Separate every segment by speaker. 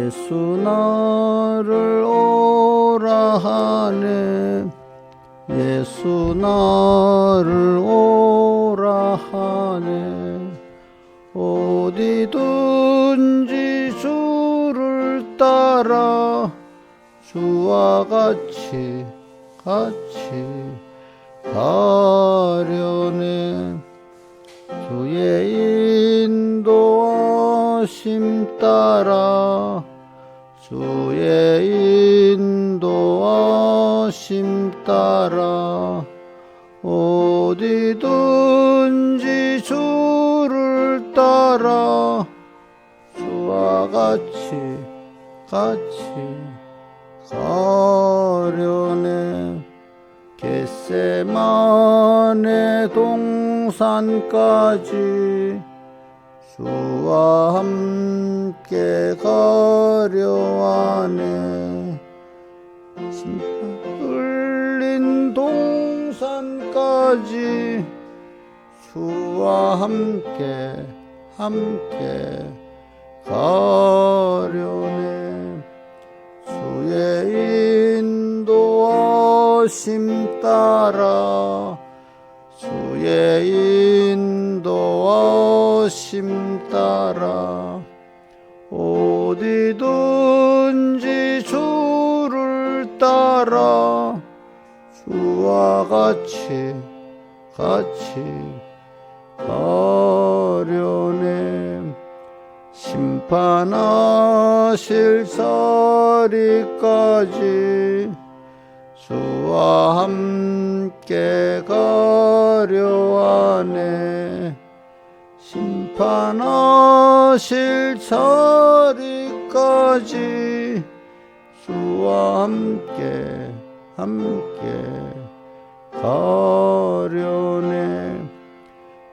Speaker 1: 예수 나를 오라 하네. 예수 나를 오라 하네. 어디든지 주를 따라 주와 같이 가려네. 주의 인도하심 따라 주의 인도하심 따라 어디든지 주를 따라 주와 같이 가려네. 겟세마네 동산까지 주와 함께 가려하네. 뚫린 동산까지 주와 함께 가려네. 주의 인도하심 따라 주의 인도하심 따라 어디든지 주를 따라 주와 같이 가려네. 심판하실 자리까지 주와 함께 가려하네. 심판하실 자리까지 주와 함께 가려네.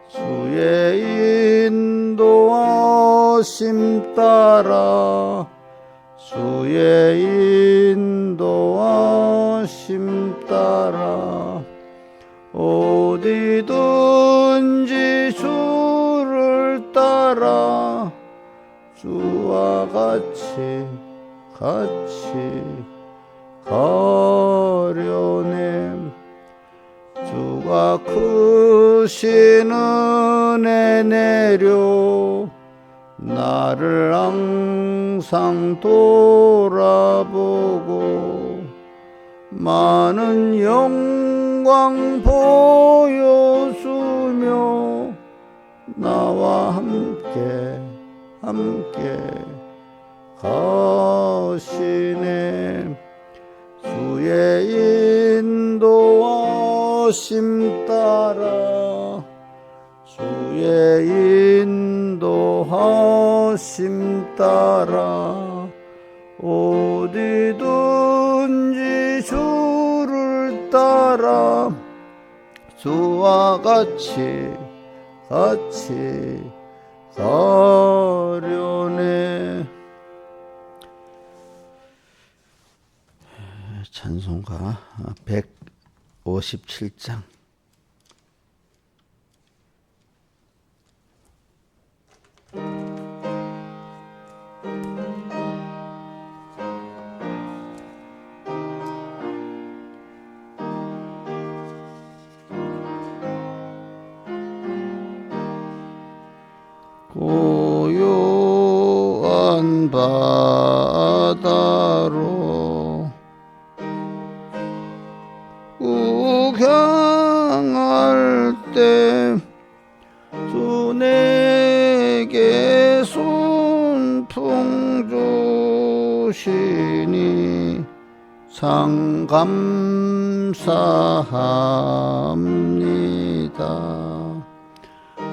Speaker 1: 주의 인도하심 따라 주의 인도하심 따라 어디든지 주를 따라 주와 같이 가려네. 주가 크신 은혜 내려 나를 항상 돌아보고 많은 영광 보여주며 나와 함께 가시네. 주의 인도하심 따라 주의 인도하심 따라 어디든지 주를 따라 주와 같이 가려네. 찬송가 157장. 고요한 바다로 우향할 때 주 내게 순풍 주시니 참 감사합니다.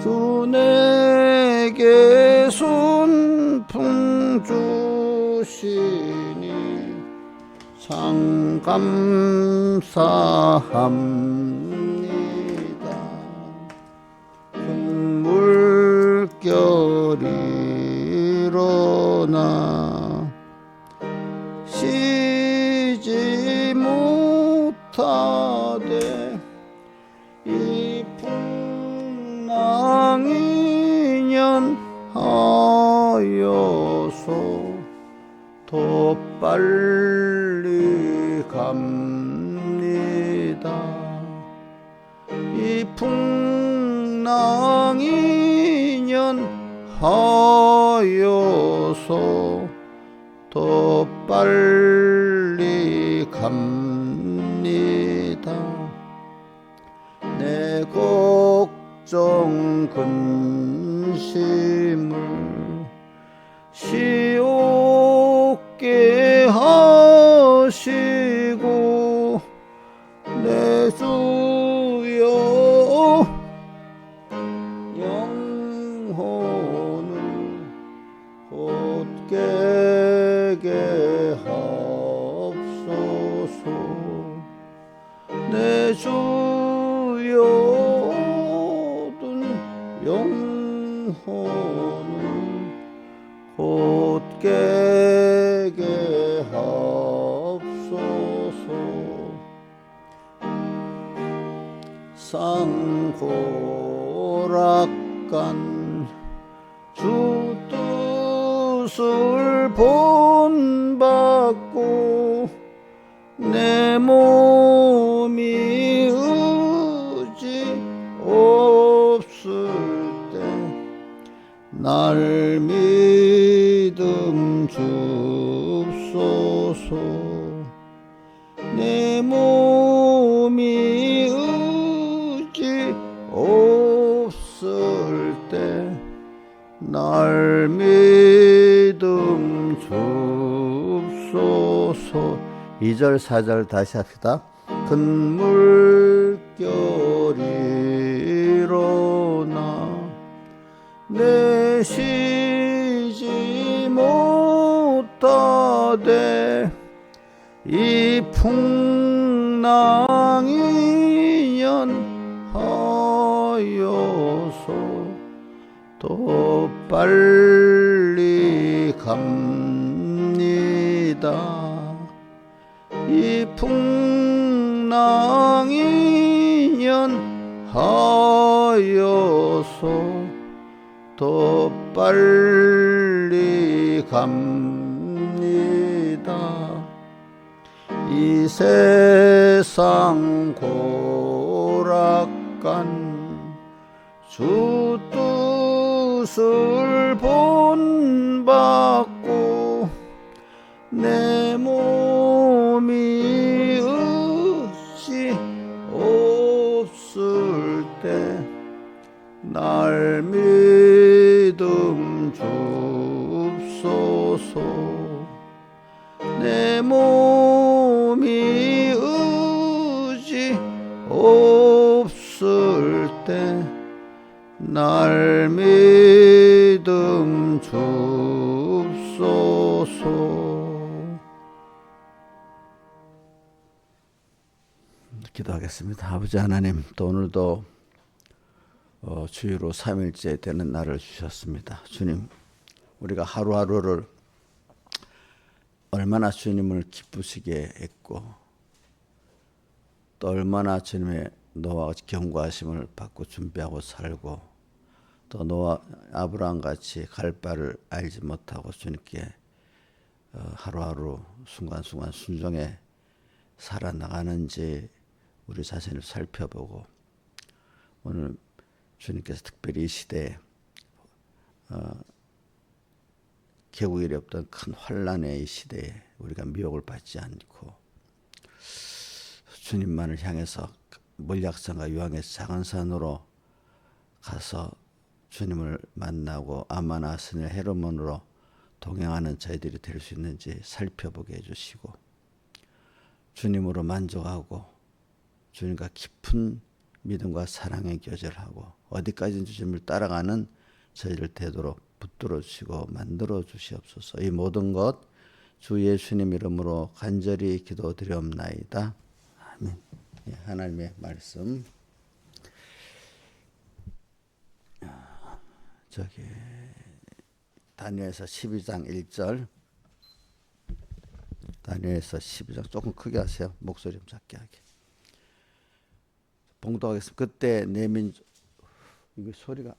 Speaker 1: 주 내게 순풍 주시니 참 감사합니다. 물결이 일어나 쉬지 못하되 이 풍랑이 인연하여서 더 빨리 갑니다. 이 풍랑이년 하여서 더 빨리 갑니다. 내 걱정 근심을 시옵게 하시고 내 주여 영혼을 곧게 하옵소서. 내 주여 영혼을 곧게 하옵소서. 상고락간 주 뜻을 본받고 내 몸이 의지 없을 때 날 믿음 줍소서. 내 몸이 의지 없을 때 날 믿음 줍소서. 2절 4절 다시 합시다. 근물결 일어나 내쉬지 못하되 이 풍랑이 연하여서 더 빨리 갑니다. 이 풍랑이 연하여서 더 빨리 갑니다. 이 세상 고락간 주 뜻을 본받고 내 몸이 의지 없을 때 날 믿음 줍소서. 내 몸이 의지 없을 때 날 믿음 줍소서. 기도하겠습니다. 아버지 하나님, 또 오늘도 주일로 3일째 되는 날을 주셨습니다. 주님, 우리가 하루하루를 얼마나 주님을 기쁘시게 했고 또 얼마나 주님의 노와 경고하심을 받고 준비하고 살고 또 노아 아브라함같이 갈 바를 알지 못하고 주님께 하루하루 순간순간 순종해 살아나가는지 우리 자신을 살펴보고 오늘 주님께서 특별히 이 시대에 개국일이 없던 큰 환란의 이 시대에 우리가 미혹을 받지 않고 주님만을 향해서 몰약산과 유황의 작은 산으로 가서 주님을 만나고 아마나스의 헤르몬으로 동행하는 저희들이 될 수 있는지 살펴보게 해주시고 주님으로 만족하고 주님과 깊은 믿음과 사랑의 교제하고 어디까지든지 주님을 따라가는 저희를 되도록 붙들어 주시고 만들어 주시옵소서. 이 모든 것 주 예수님 이름으로 간절히 기도드리옵나이다. 아멘. 예, 하나님의 말씀 저기 다니엘서 12장 1절 다니엘서 12장 조금 크게 하세요. 목소리 좀 작게 하게. 봉독하겠습니다. 그때 내 민족 이게 소리가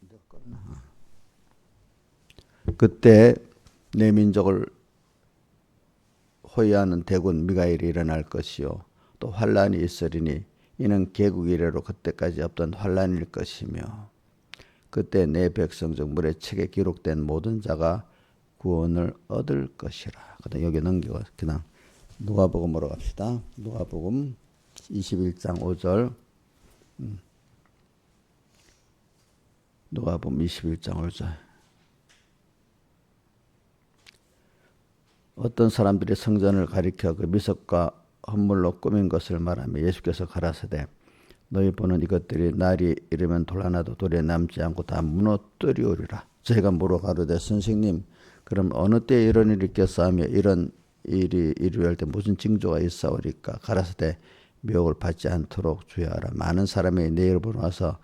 Speaker 1: 내가 껐나? 그때 내 민족을 호위하는 대군 미가엘이 일어날 것이요 또 환란이 있으리니 이는 개국 이래로 그때까지 없던 환란일 것이며 그때 내 백성 중 물의 책에 기록된 모든 자가 구원을 얻을 것이라. 그다음 여기 넘기고 그냥 누가복음으로 갑시다. 누가복음 21장 5절. 누가복음 21장 5절. 어떤 사람들이 성전을 가리켜 그 미석과 헌물로 꾸민 것을 말하며 예수께서 가라사대 너희 보는 이것들이 날이 이르면 돌 하나도 돌에 남지 않고 다 무너뜨리오리라. 저희가 물어가로되 선생님 그럼 어느 때에 이런 일이 있겠사하며 이런 일이 이루어질 때 무슨 징조가 있사오리까. 가라사대 미혹을 받지 않도록 주의하라. 많은 사람이 내 이름으로 와서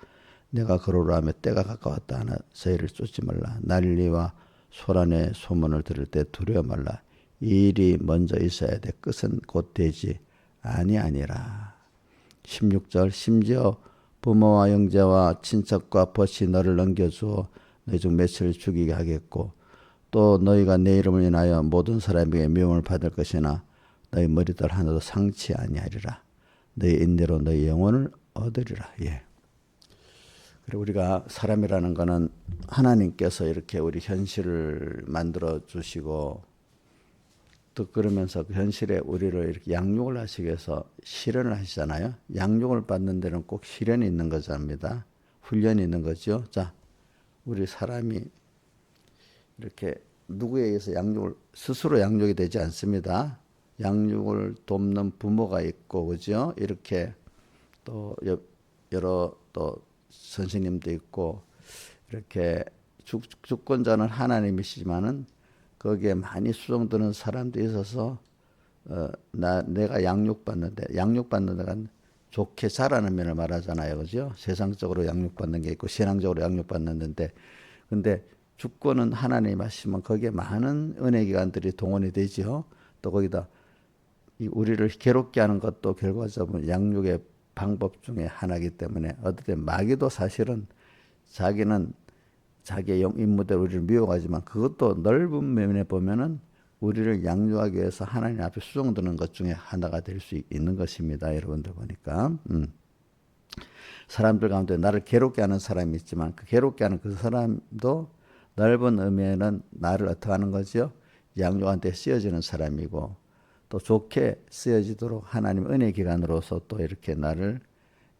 Speaker 1: 내가 그러라 하며 때가 가까웠다 하나 저희를 쫓지 말라. 난리와 소란의 소문을 들을 때 두려워 말라. 이 일이 먼저 있어야 돼. 끝은 곧 되지 아니하니라. 16절 심지어 부모와 형제와 친척과 벗이 너를 넘겨주어 너희 중 몇을 죽이게 하겠고 또 너희가 내 이름을 인하여 모든 사람에게 미움을 받을 것이나 너희 머리털 하나도 상치 아니하리라. 너희 인내로 너희 영혼을 얻으리라. 예. 그리고 우리가 사람이라는 것은 하나님께서 이렇게 우리 현실을 만들어 주시고 또 그러면서 그 현실에 우리를 이렇게 양육을 하시기 위해서 시련을 하시잖아요. 양육을 받는 데는 꼭 시련이 있는 거랍니다. 훈련이 있는 거죠. 자, 우리 사람이 이렇게 누구에 의해서 양육을 스스로 양육이 되지 않습니다. 양육을 돕는 부모가 있고 그죠? 이렇게 또 여러 또 선생님도 있고 이렇게 주권자는 하나님이시지만은 거기에 많이 수종드는 사람도 있어서 내가 양육받는데 양육받는 데가 좋게 자라는 면을 말하잖아요. 그죠? 세상적으로 양육받는 게 있고 신앙적으로 양육받는데 근데 주권은 하나님 하시면 거기에 많은 은혜 기관들이 동원이 되죠. 또 거기다 우리를 괴롭게 하는 것도 결과적으로 양육의 방법 중에 하나이기 때문에 어떻게 마귀도 사실은 자기는 자기의 임무대로 우리를 미워하지만 그것도 넓은 면에 보면은 우리를 양육하기 위해서 하나님 앞에 수종드는 것 중에 하나가 될 수 있는 것입니다. 여러분들 보니까 사람들 가운데 나를 괴롭게 하는 사람이 있지만 그 괴롭게 하는 그 사람도 넓은 의미에는 나를 어떻게 하는 거죠? 양육한테 쓰여지는 사람이고 또 좋게 쓰여지도록 하나님 은혜 기관으로서 또 이렇게 나를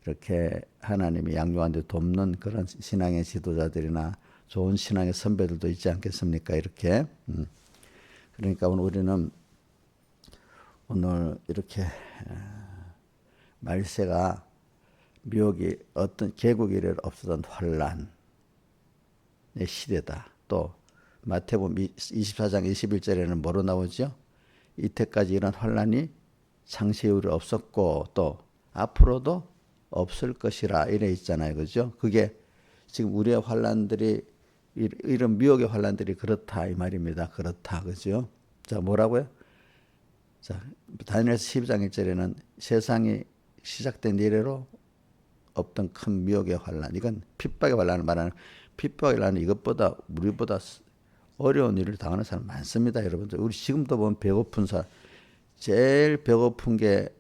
Speaker 1: 이렇게 하나님이 양육한테 돕는 그런 신앙의 지도자들이나 좋은 신앙의 선배들도 있지 않겠습니까? 이렇게 그러니까 우리는 오늘 이렇게 말세가 미혹이 어떤 개국 이래 없었던 환란의 시대다. 또 마태복음 24장 21절에는 뭐로 나오죠? 이때까지 이런 환란이 창세 이후로 없었고 또 앞으로도 없을 것이라 이래 있잖아요. 그죠? 그게 지금 우리의 환란들이 이런 미혹의 환란들이 그렇다 이 말입니다. 그렇다. 그죠? 자, 뭐라고요? 자, 다니엘서 12장 1절에는 세상이 시작된 이래로 없던 큰 미혹의 환란. 이건 핍박의 환란을 말하는 핍박의 환란은 이것보다 우리보다 어려운 일을 당하는 사람 많습니다. 여러분들. 우리 지금도 보면 배고픈 사람 제일 배고픈 게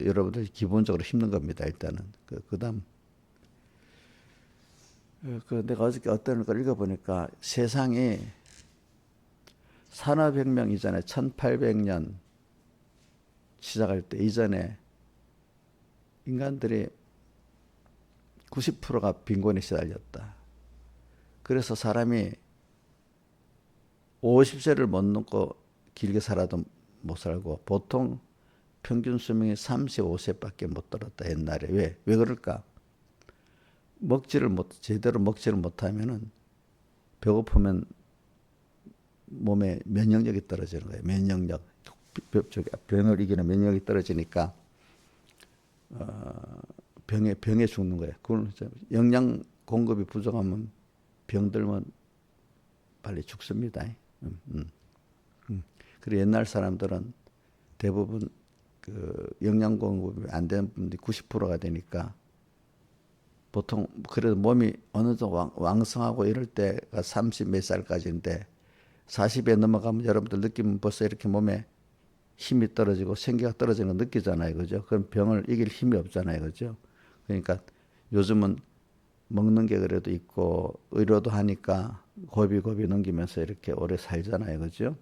Speaker 1: 여러분들 기본적으로 힘든 겁니다. 일단은 그다음 내가 어저께 어떤 걸 읽어보니까 세상이 산업혁명 이전에 1800년 시작할 때 이전에 인간들이 90%가 빈곤에 시달렸다. 그래서 사람이 50세를 못 넘고 길게 살아도 못 살고 보통 평균 수명이 35세밖에 못 들었다. 옛날에. 왜 그럴까? 제대로 먹지를 못하면은 배고프면 몸에 면역력이 떨어지는 거예요. 면역력. 병을 이기는 면역력이 떨어지니까 병에 죽는 거예요. 그건 영양 공급이 부족하면 병들면 빨리 죽습니다. 그리고 옛날 사람들은 대부분 그 영양 공급이 안 되는 분들이 90%가 되니까 보통 그래도 몸이 어느 정도 왕성하고 이럴 때가 30 몇 살까지인데 40에 넘어가면 여러분들 느끼면 벌써 이렇게 몸에 힘이 떨어지고 생기가 떨어지는 거 느끼잖아요. 그죠? 그럼 병을 이길 힘이 없잖아요. 그죠? 그러니까 요즘은 먹는 게 그래도 있고 의료도 하니까 고비고비 넘기면서 이렇게 오래 살잖아요. 그죠?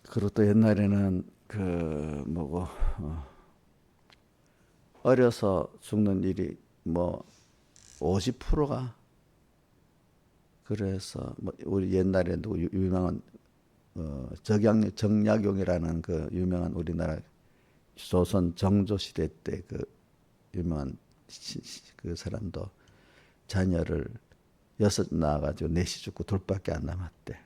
Speaker 1: 그리고 또 옛날에는 그 뭐고 어려서 죽는 일이 뭐 50%가 그래서 뭐 우리 옛날에 누구 유명한 정약용이라는 그 유명한 우리나라 조선 정조 시대 때 그 유명한 그 사람도 자녀를 6 낳아가지고 4이 죽고 둘밖에 안 남았대.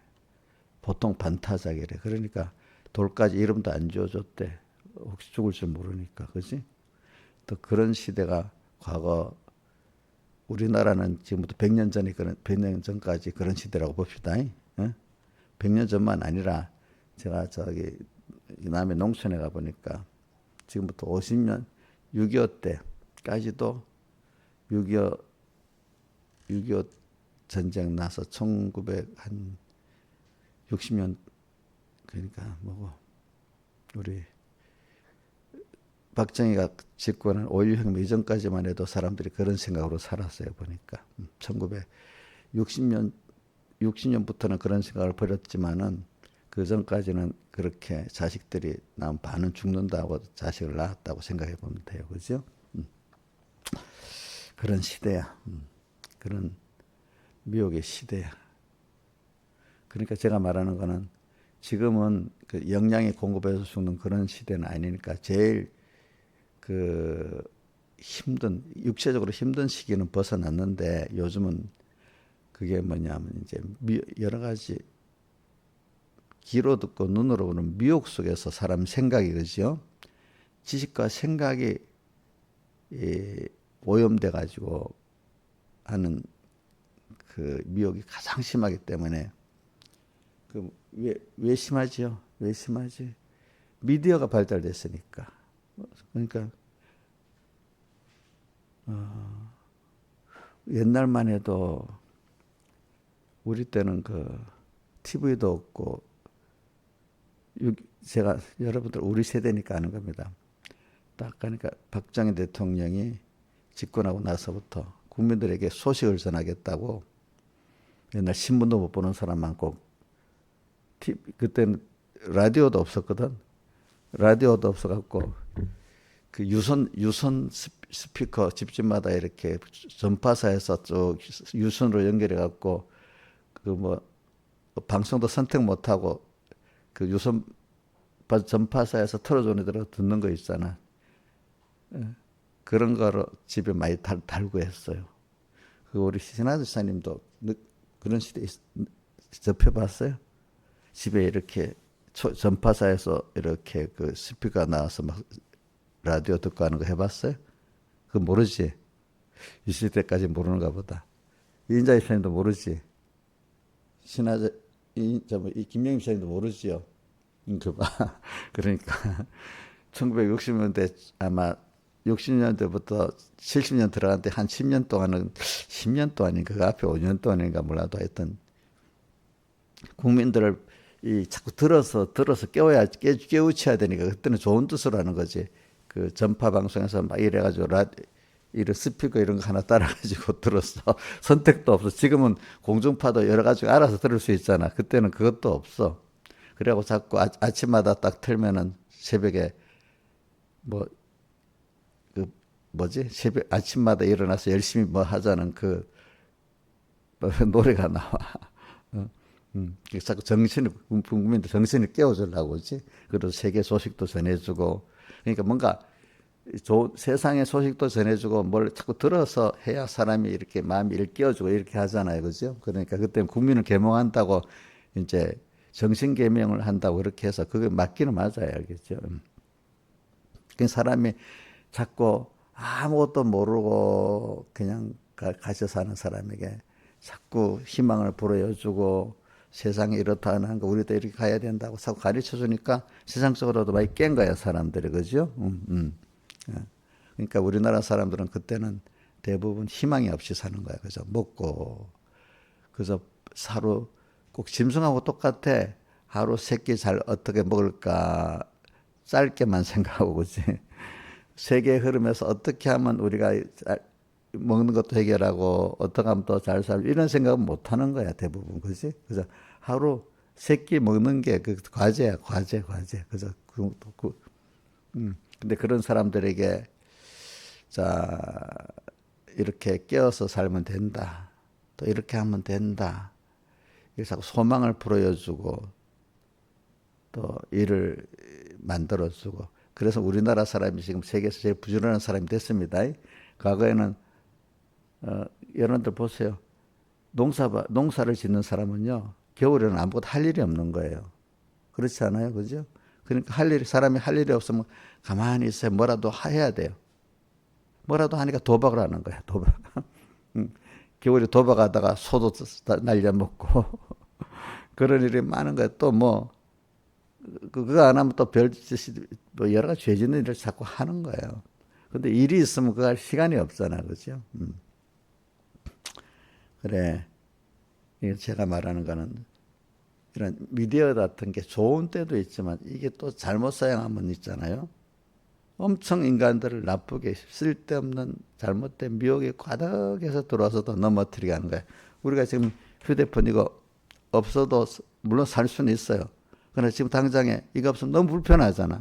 Speaker 1: 보통 반타작이래. 그러니까 돌까지 이름도 안 지어줬대. 혹시 죽을 줄 모르니까, 그지? 또 그런 시대가 과거 우리나라는 지금부터 100년 전에 100년 전까지 그런 시대라고 봅시다. 어? 100년 전만 아니라 제가 저기 남해 농촌에 가 보니까 지금부터 50년 6.25 때까지도 6.25 전쟁 나서 1960년 그러니까 뭐고 우리 박정희가 집권한 5.16혁명 이전까지만 해도 사람들이 그런 생각으로 살았어요. 보니까 1960년부터는 그런 생각을 버렸지만은 그 전까지는 그렇게 자식들이 난 반은 죽는다고 자식을 낳았다고 생각해 보면 돼요. 그죠? 그런 시대야. 그런 미혹의 시대야. 그러니까 제가 말하는 거는 지금은 그 영양이 공급해서 죽는 그런 시대는 아니니까 제일 그 힘든 육체적으로 힘든 시기는 벗어났는데 요즘은 그게 뭐냐면 이제 여러 가지 귀로 듣고 눈으로 보는 미혹 속에서 사람 생각이 그죠? 지식과 생각이 오염돼 가지고 하는 그 미혹이 가장 심하기 때문에 왜 심하지요? 왜 심하지? 미디어가 발달됐으니까. 그러니까 옛날만 해도 우리 때는 그 TV도 없고 제가 여러분들 우리 세대니까 아는 겁니다. 딱 그러니까 박정희 대통령이 집권하고 나서부터 국민들에게 소식을 전하겠다고 옛날 신문도 못 보는 사람 많고 그때는 라디오도 없었거든. 라디오도 없어갖고 그 유선 스피커 집집마다 이렇게 전파사에서 쭉 유선으로 연결해갖고 그 뭐 방송도 선택 못하고 그 유선 전파사에서 틀어주는 대로 듣는 거 있잖아. 그런 거로 집에 많이 달고 했어요. 그 우리 신하주 사님도 그런 시대에 접해봤어요? 집에 이렇게 전파사에서 이렇게 그 스피커가 나와서 막 라디오 듣고 하는 거 해봤어요? 그거 모르지? 이 시대까지 모르는가 보다. 이인자 집사님도 모르지? 신하자, 이 김영임 집사님도 모르지요? 그 봐. 그러니까 1960년대 아마 60년대부터 70년 들어간 때 한 10년 동안은 10년 동안인가 그 앞에 5년 동안인가 몰라도 하여튼 국민들을 자꾸 들어서 깨우쳐야 되니까 그때는 좋은 뜻으로 하는 거지. 그 전파 방송에서 막 이래가지고 이런 스피커 이런 거 하나 따라가지고 들었어. 선택도 없어. 지금은 공중파도 여러 가지 알아서 들을 수 있잖아. 그때는 그것도 없어. 그래갖고 자꾸 아침마다 딱 틀면은 새벽에 새벽 아침마다 일어나서 열심히 뭐 하자는 그 노래가 나와. 자꾸 국민들 정신을 깨워주려고 그지. 그래서 세계 소식도 전해주고. 그러니까 뭔가 세상의 소식도 전해주고 뭘 자꾸 들어서 해야 사람이 이렇게 마음이 일깨워주고 이렇게 하잖아요. 그죠? 그러니까 그때 국민을 계몽한다고 이제 정신 계명을 한다고 그렇게 해서 그게 맞기는 맞아요. 알겠죠? 그 사람이 자꾸 아무것도 모르고 그냥 가셔 사는 사람에게 자꾸 희망을 불어여주고 세상이 이렇다 하는 거 우리도 이렇게 가야 된다고 자꾸 가르쳐 주니까 세상적으로도 많이 깬 거야 사람들이. 그죠? 예. 그러니까 우리나라 사람들은 그때는 대부분 희망이 없이 사는 거야. 그죠? 먹고, 그래서 하루 꼭 짐승하고 똑같아. 하루 세끼 잘 어떻게 먹을까 짧게만 생각하고, 그지? 세계의 흐름에서 어떻게 하면 우리가 먹는 것도 해결하고 어떻게 하면 더 잘 살고 이런 생각은 못 하는 거야 대부분, 그지? 그래서 하루 세끼 먹는 게 그 과제야, 과제. 그래서 근데 그런 사람들에게 자 이렇게 깨어서 살면 된다. 또 이렇게 하면 된다. 그래서 자꾸 소망을 불어여주고 또 일을 만들어주고. 그래서 우리나라 사람이 지금 세계에서 제일 부지런한 사람이 됐습니다. 과거에는 여러분들 보세요. 농사를 짓는 사람은요, 겨울에는 아무것도 할 일이 없는 거예요. 그렇지 않아요? 그죠? 그러니까 사람이 할 일이 없으면 가만히 있어야 뭐라도 해야 돼요. 뭐라도 하니까 도박을 하는 거야, 도박. 겨울에 도박하다가 소도 날려먹고, 그런 일이 많은 거야. 또 뭐, 그거 안 하면 또 뭐 여러 가지 죄 짓는 일을 자꾸 하는 거예요. 근데 일이 있으면 그거 할 시간이 없잖아. 그죠? 그래. 제가 말하는 거는 이런 미디어 같은 게 좋은 때도 있지만 이게 또 잘못 사용하면 있잖아요. 엄청 인간들을 나쁘게 쓸데없는 잘못된 미혹이 과덕해서 들어와서 더 넘어뜨리게 하는 거예요. 우리가 지금 휴대폰 이거 없어도 물론 살 수는 있어요. 그러나 지금 당장에 이거 없으면 너무 불편하잖아.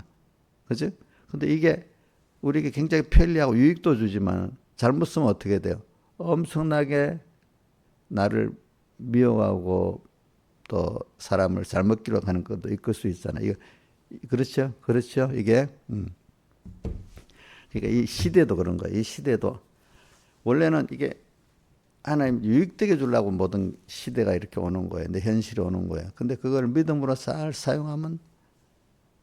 Speaker 1: 그지? 근데 이게 우리에게 굉장히 편리하고 유익도 주지만 잘못 쓰면 어떻게 돼요? 엄청나게 나를 미워하고 또 사람을 잘못 기록하는 것도 있을 수 있잖아요. 이거 그렇죠? 그렇죠? 이게 그러니까 이 시대도 그런 거예요. 이 시대도 원래는 이게 하나님 유익되게 주려고 모든 시대가 이렇게 오는 거예요. 근데 현실이 오는 거예요. 근데 그걸 믿음으로 잘 사용하면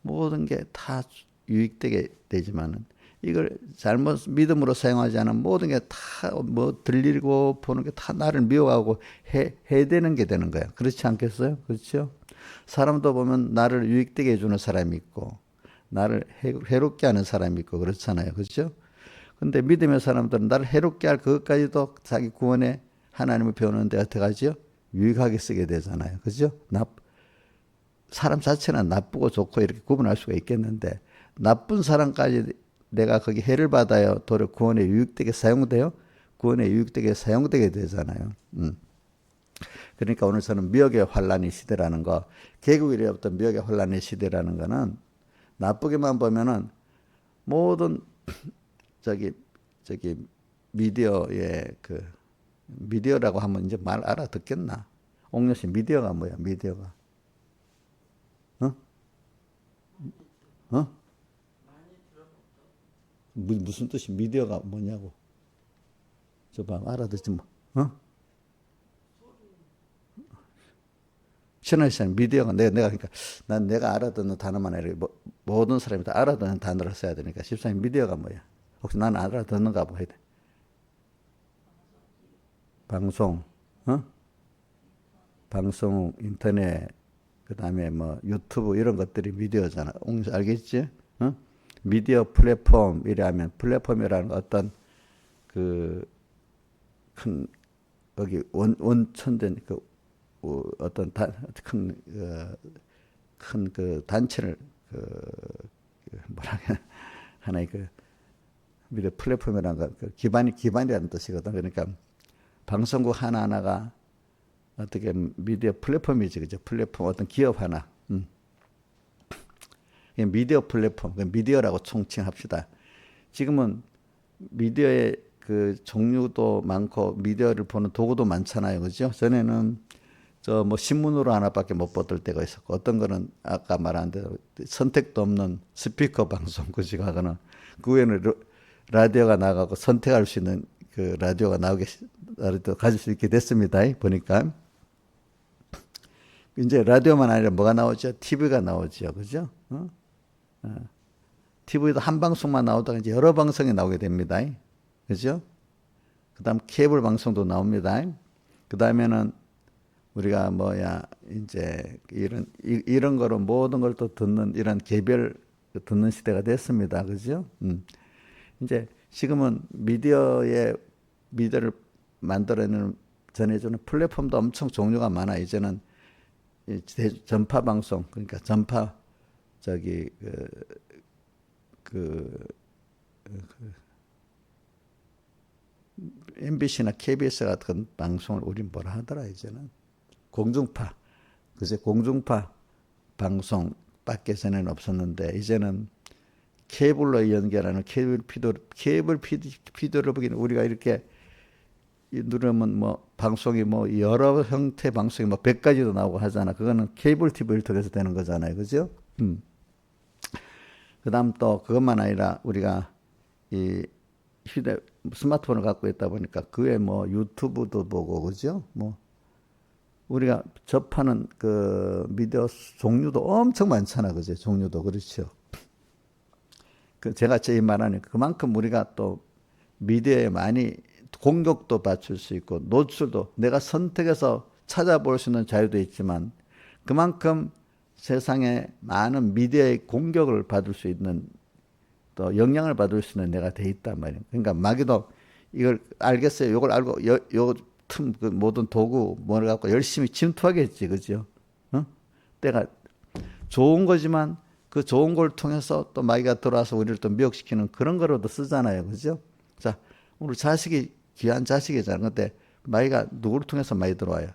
Speaker 1: 모든 게 다 유익되게 되지만은 이걸 잘못 믿음으로 사용하지 않으면 모든 게 다 뭐 들리고 보는 게 다 나를 미워하고 해대는 게 되는 거예요. 그렇지 않겠어요? 그렇죠? 사람도 보면 나를 유익되게 해주는 사람이 있고 나를 해롭게 하는 사람이 있고 그렇잖아요. 그렇죠? 근데 믿음의 사람들은 나를 해롭게 할 그것까지도 자기 구원에 하나님을 배우는데 어떻게 하죠? 유익하게 쓰게 되잖아요. 그죠? 사람 자체는 나쁘고 좋고 이렇게 구분할 수가 있겠는데 나쁜 사람까지 내가 거기 해를 받아요. 도리어 구원에 유익되게 사용돼요. 구원에 유익되게 사용되게 되잖아요. 그러니까 오늘 저는 미혹의 환란의 시대라는 거, 개국이래부터 미혹의 환란의 시대라는 거는 나쁘게만 보면은 모든 저기 미디어의 미디어라고 하면 이제 말 알아듣겠나? 옥녀 씨 미디어가 뭐야? 미디어가 어? 무슨 뜻이 미디어가 뭐냐고? 저 봐 알아듣지 뭐? 신하이 씨 미디어가 내가 그러니까 난 내가 알아듣는 단어만 아니라 모든 사람이 다 알아듣는 단어를 써야 되니까 십사님 미디어가 뭐야? 혹시 나는 알아듣는가 봐 해야 돼. 방송, 방송, 인터넷, 그다음에 뭐 유튜브 이런 것들이 미디어잖아. 알겠지? 미디어 플랫폼 이라면 플랫폼이라는 어떤 큰 여기 원천된 어떤 큰 단체를 뭐라 하나의 미디어 플랫폼이라는 거 기반이라는 뜻이거든. 그러니까 방송국 하나하나가 어떻게 미디어 플랫폼이지, 그죠? 플랫폼 어떤 기업 하나. 미디어 플랫폼, 미디어라고 총칭합시다. 지금은 미디어의 종류도 많고 미디어를 보는 도구도 많잖아요, 그죠? 전에는 뭐 신문으로 하나밖에 못 받을 때가 있었고 어떤 거는 아까 말한 대로 선택도 없는 스피커 방송, 그지? 가거나 그 외에는 라디오가 나가고 선택할 수 있는 라디오가 라디오 가질 수 있게 됐습니다. 보니까 이제 라디오만 아니라 뭐가 나오죠? TV가 나오죠, 그죠? TV도 한 방송만 나오다가 이제 여러 방송이 나오게 됩니다. 그죠? 그 다음 케이블 방송도 나옵니다. 그 다음에는 우리가 이제 이런 거로 모든 걸 또 듣는 이런 개별 듣는 시대가 됐습니다. 그죠? 이제 지금은 미디어를 만들어내는 전해주는 플랫폼도 엄청 종류가 많아. 이제는 전파 방송, 그러니까 전파 저기 MBC나 KBS 같은 방송을 우린 뭐라 하더라 이제는 공중파. 그제 공중파 방송 밖에 전에는 없었는데 이제는 케이블로 연결하는 케이블 피드로 보기는 우리가 이렇게 누르면 뭐 방송이 뭐 여러 형태 방송이 뭐 100가지도 나오고 하잖아. 그거는 케이블 TV를 통해서 되는 거잖아요. 그죠? 그다음 또 그것만 아니라 우리가 이 스마트폰을 갖고 있다 보니까 그에 뭐 유튜브도 보고 그죠? 뭐 우리가 접하는 그 미디어 종류도 엄청 많잖아. 그죠? 종류도 그렇죠. 제가 제일 말하는 그만큼 우리가 또 미디어에 많이 공격도 받을 수 있고 노출도 내가 선택해서 찾아볼 수 있는 자유도 있지만 그만큼 세상에 많은 미디어의 공격을 받을 수 있는 또 영향을 받을 수 있는 내가 돼 있단 말이에요. 그러니까 마귀도 이걸 알겠어요. 이걸 알고 그 모든 도구 뭐를 갖고 열심히 침투하겠지, 그죠? 때가 좋은 거지만 그 좋은 걸 통해서 또 마귀가 들어와서 우리를 또 미혹시키는 그런 거로도 쓰잖아요, 그죠? 자, 우리 자식이 귀한 자식이잖아요. 근데 마귀가 누구를 통해서 많이 들어와요?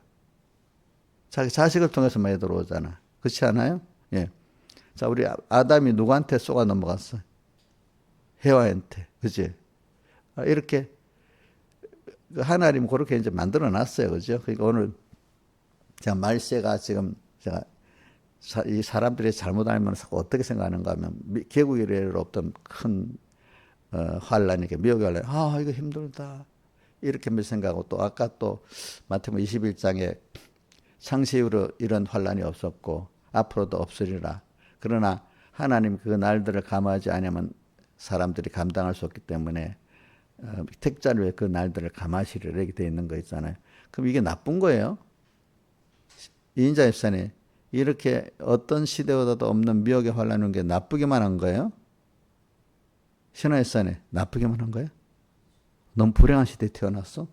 Speaker 1: 자기 자식을 통해서 많이 들어오잖아. 그렇지 않아요? 예. 자, 우리 아담이 누구한테 쏘가 넘어갔어? 해와한테. 그지? 이렇게 하나님 그렇게 이제 만들어 놨어요. 그죠? 그러니까 오늘 제가 말세가 지금 제가 이 사람들이 잘못 알면 어떻게 생각하는가 하면 개국 이래로 큰 환란이 미혹의 환란. 아, 이거 힘들다. 이렇게 생각하고 또 아까 또 마태복음 21장에 창세 이후로 이런 환란이 없었고 앞으로도 없으리라. 그러나 하나님 그 날들을 감하지 않으면 사람들이 감당할 수 없기 때문에 택자를 위해 그 날들을 감하시리라 이렇게 되어 있는 거 있잖아요. 그럼 이게 나쁜 거예요? 이인자 입사님 이렇게 어떤 시대보다도 없는 미혹의 환란인 게 나쁘기만 한 거예요? 신화 입사님 나쁘기만 한 거예요? 너무 불행한 시대에 태어났어?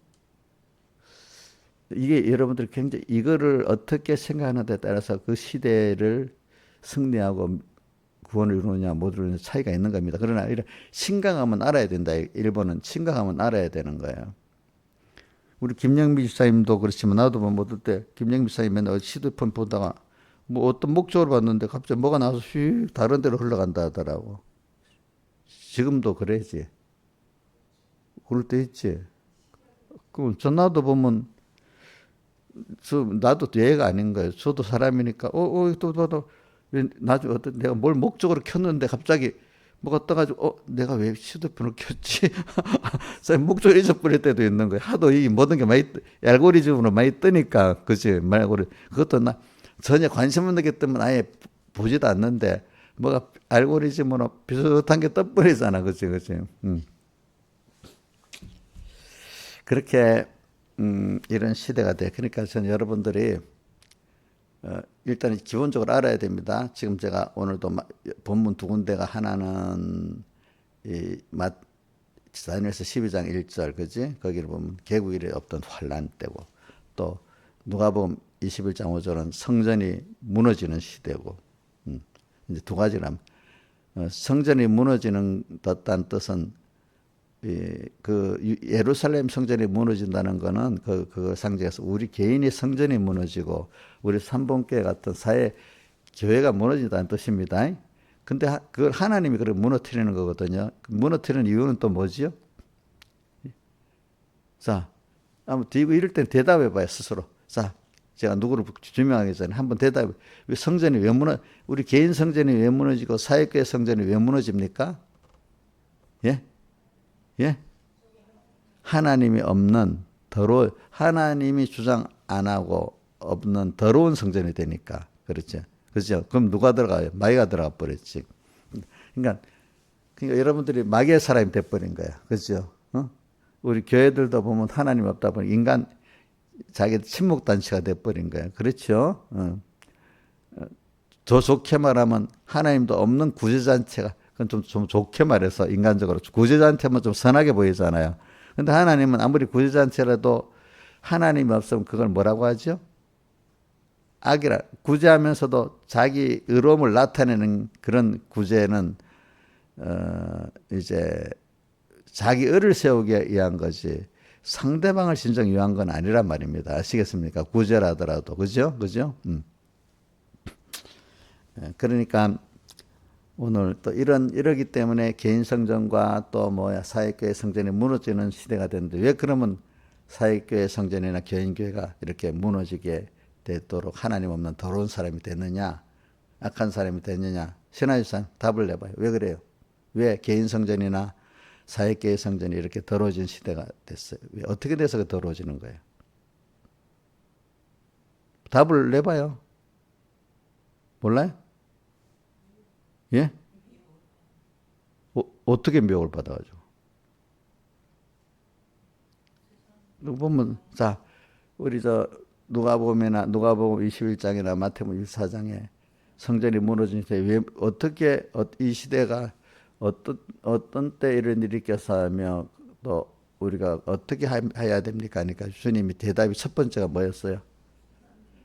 Speaker 1: 이게 여러분들이 굉장히 이거를 어떻게 생각하는 데 따라서 그 시대를 승리하고 구원을 이루느냐 못 이루느냐 차이가 있는 겁니다. 그러나 이런 심각함은 알아야 된다. 일본은 심각함은 알아야 되는 거예요. 우리 김영미 집사님도 그렇지만 나도 뭐 어떨 때 김영미 집사님 맨날 시드폰 보다가 뭐 어떤 목적으로 봤는데 갑자기 뭐가 나와서 휙 다른 데로 흘러간다 하더라고. 지금도 그래지. 그럴 때 있지. 그럼 나도 보면 나도 얘가 아닌 거예요. 저도 사람이니까 또 봐도 나중에 내가 뭘 목적으로 켰는데 갑자기 뭐가 떠가지고 내가 왜 휴대폰을 켰지? 목적을 잊어버릴 때도 있는 거예요. 하도 이 모든 게 많이 알고리즘으로 많이 뜨니까 그지 말고 그것도 나 전혀 관심 없는 게 뜨면 아예 보지도 않는데 뭐가 알고리즘으로 비슷한 게 떠버리잖아, 그지. 그렇게 이런 시대가 돼. 그러니까 저는 여러분들이 일단 기본적으로 알아야 됩니다. 지금 제가 오늘도 본문 두 군데가 하나는 다니엘서 12장 1절 그지? 거기를 보면 개국 이래 없던 환란 때고 또 누가복음 21장 5절은 성전이 무너지는 시대고 이제 두 가지라면 성전이 무너지는 듯한 뜻은 그 예루살렘 성전이 무너진다는 거는 그걸 상징해서 우리 개인의 성전이 무너지고 우리 삼본교회 같은 사회 교회가 무너진다는 뜻입니다. 근데 그걸 하나님이 그걸 무너뜨리는 거거든요. 무너뜨리는 이유는 또 뭐지요? 자, 아무튼 이럴 땐 대답해 봐요, 스스로. 자, 제가 누구를 주명하기 전에 한번 대답해. 성전이 왜 우리 개인 성전이 왜 무너지고 사회교회 성전이 왜 무너집니까? 예? 예? 하나님이 없는 하나님이 주장 안 하고 없는 더러운 성전이 되니까. 그렇죠. 그렇죠. 그럼 누가 들어가요? 마귀가 들어가 버렸지. 그러니까 여러분들이 마귀의 사람이 돼버린 거야. 그렇죠. 우리 교회들도 보면 하나님 없다 보니 인간 자기 침묵단체가 돼버린 거야. 그렇죠. 더 좋게 말하면 하나님도 없는 구제단체가 그건 좀 좋게 말해서 인간적으로 구제자한테만 좀 선하게 보이잖아요. 근데 하나님은 아무리 구제자한테라도 하나님이 없으면 그걸 뭐라고 하죠? 악이라. 구제하면서도 자기 의로움을 나타내는 그런 구제는 이제 자기 의를 세우기 위한 거지 상대방을 진정 위한 건 아니란 말입니다. 아시겠습니까? 구제라더라도 그죠? 그죠? 그러니까 오늘 또 이러기 때문에 개인 성전과 또 뭐야 사회교회 성전이 무너지는 시대가 됐는데 왜 그러면 사회교회 성전이나 개인교회가 이렇게 무너지게 되도록 하나님 없는 더러운 사람이 됐느냐, 악한 사람이 됐느냐? 신하유산 답을 내봐요. 왜 그래요? 왜 개인 성전이나 사회교회 성전이 이렇게 더러워진 시대가 됐어요? 왜 어떻게 돼서 더러워지는 거예요? 답을 내봐요. 몰라요? 예? 어떻게 미혹을 받아가지고? 보면, 자, 우리 누가복음 21장이나 마태복음 24장에 성전이 무너진 시대, 왜, 어떻게, 이 시대가 어떤 때 이런 일이 있겠으며 또 우리가 어떻게 해야 됩니까? 그러니까 주님이 대답이 첫 번째가 뭐였어요?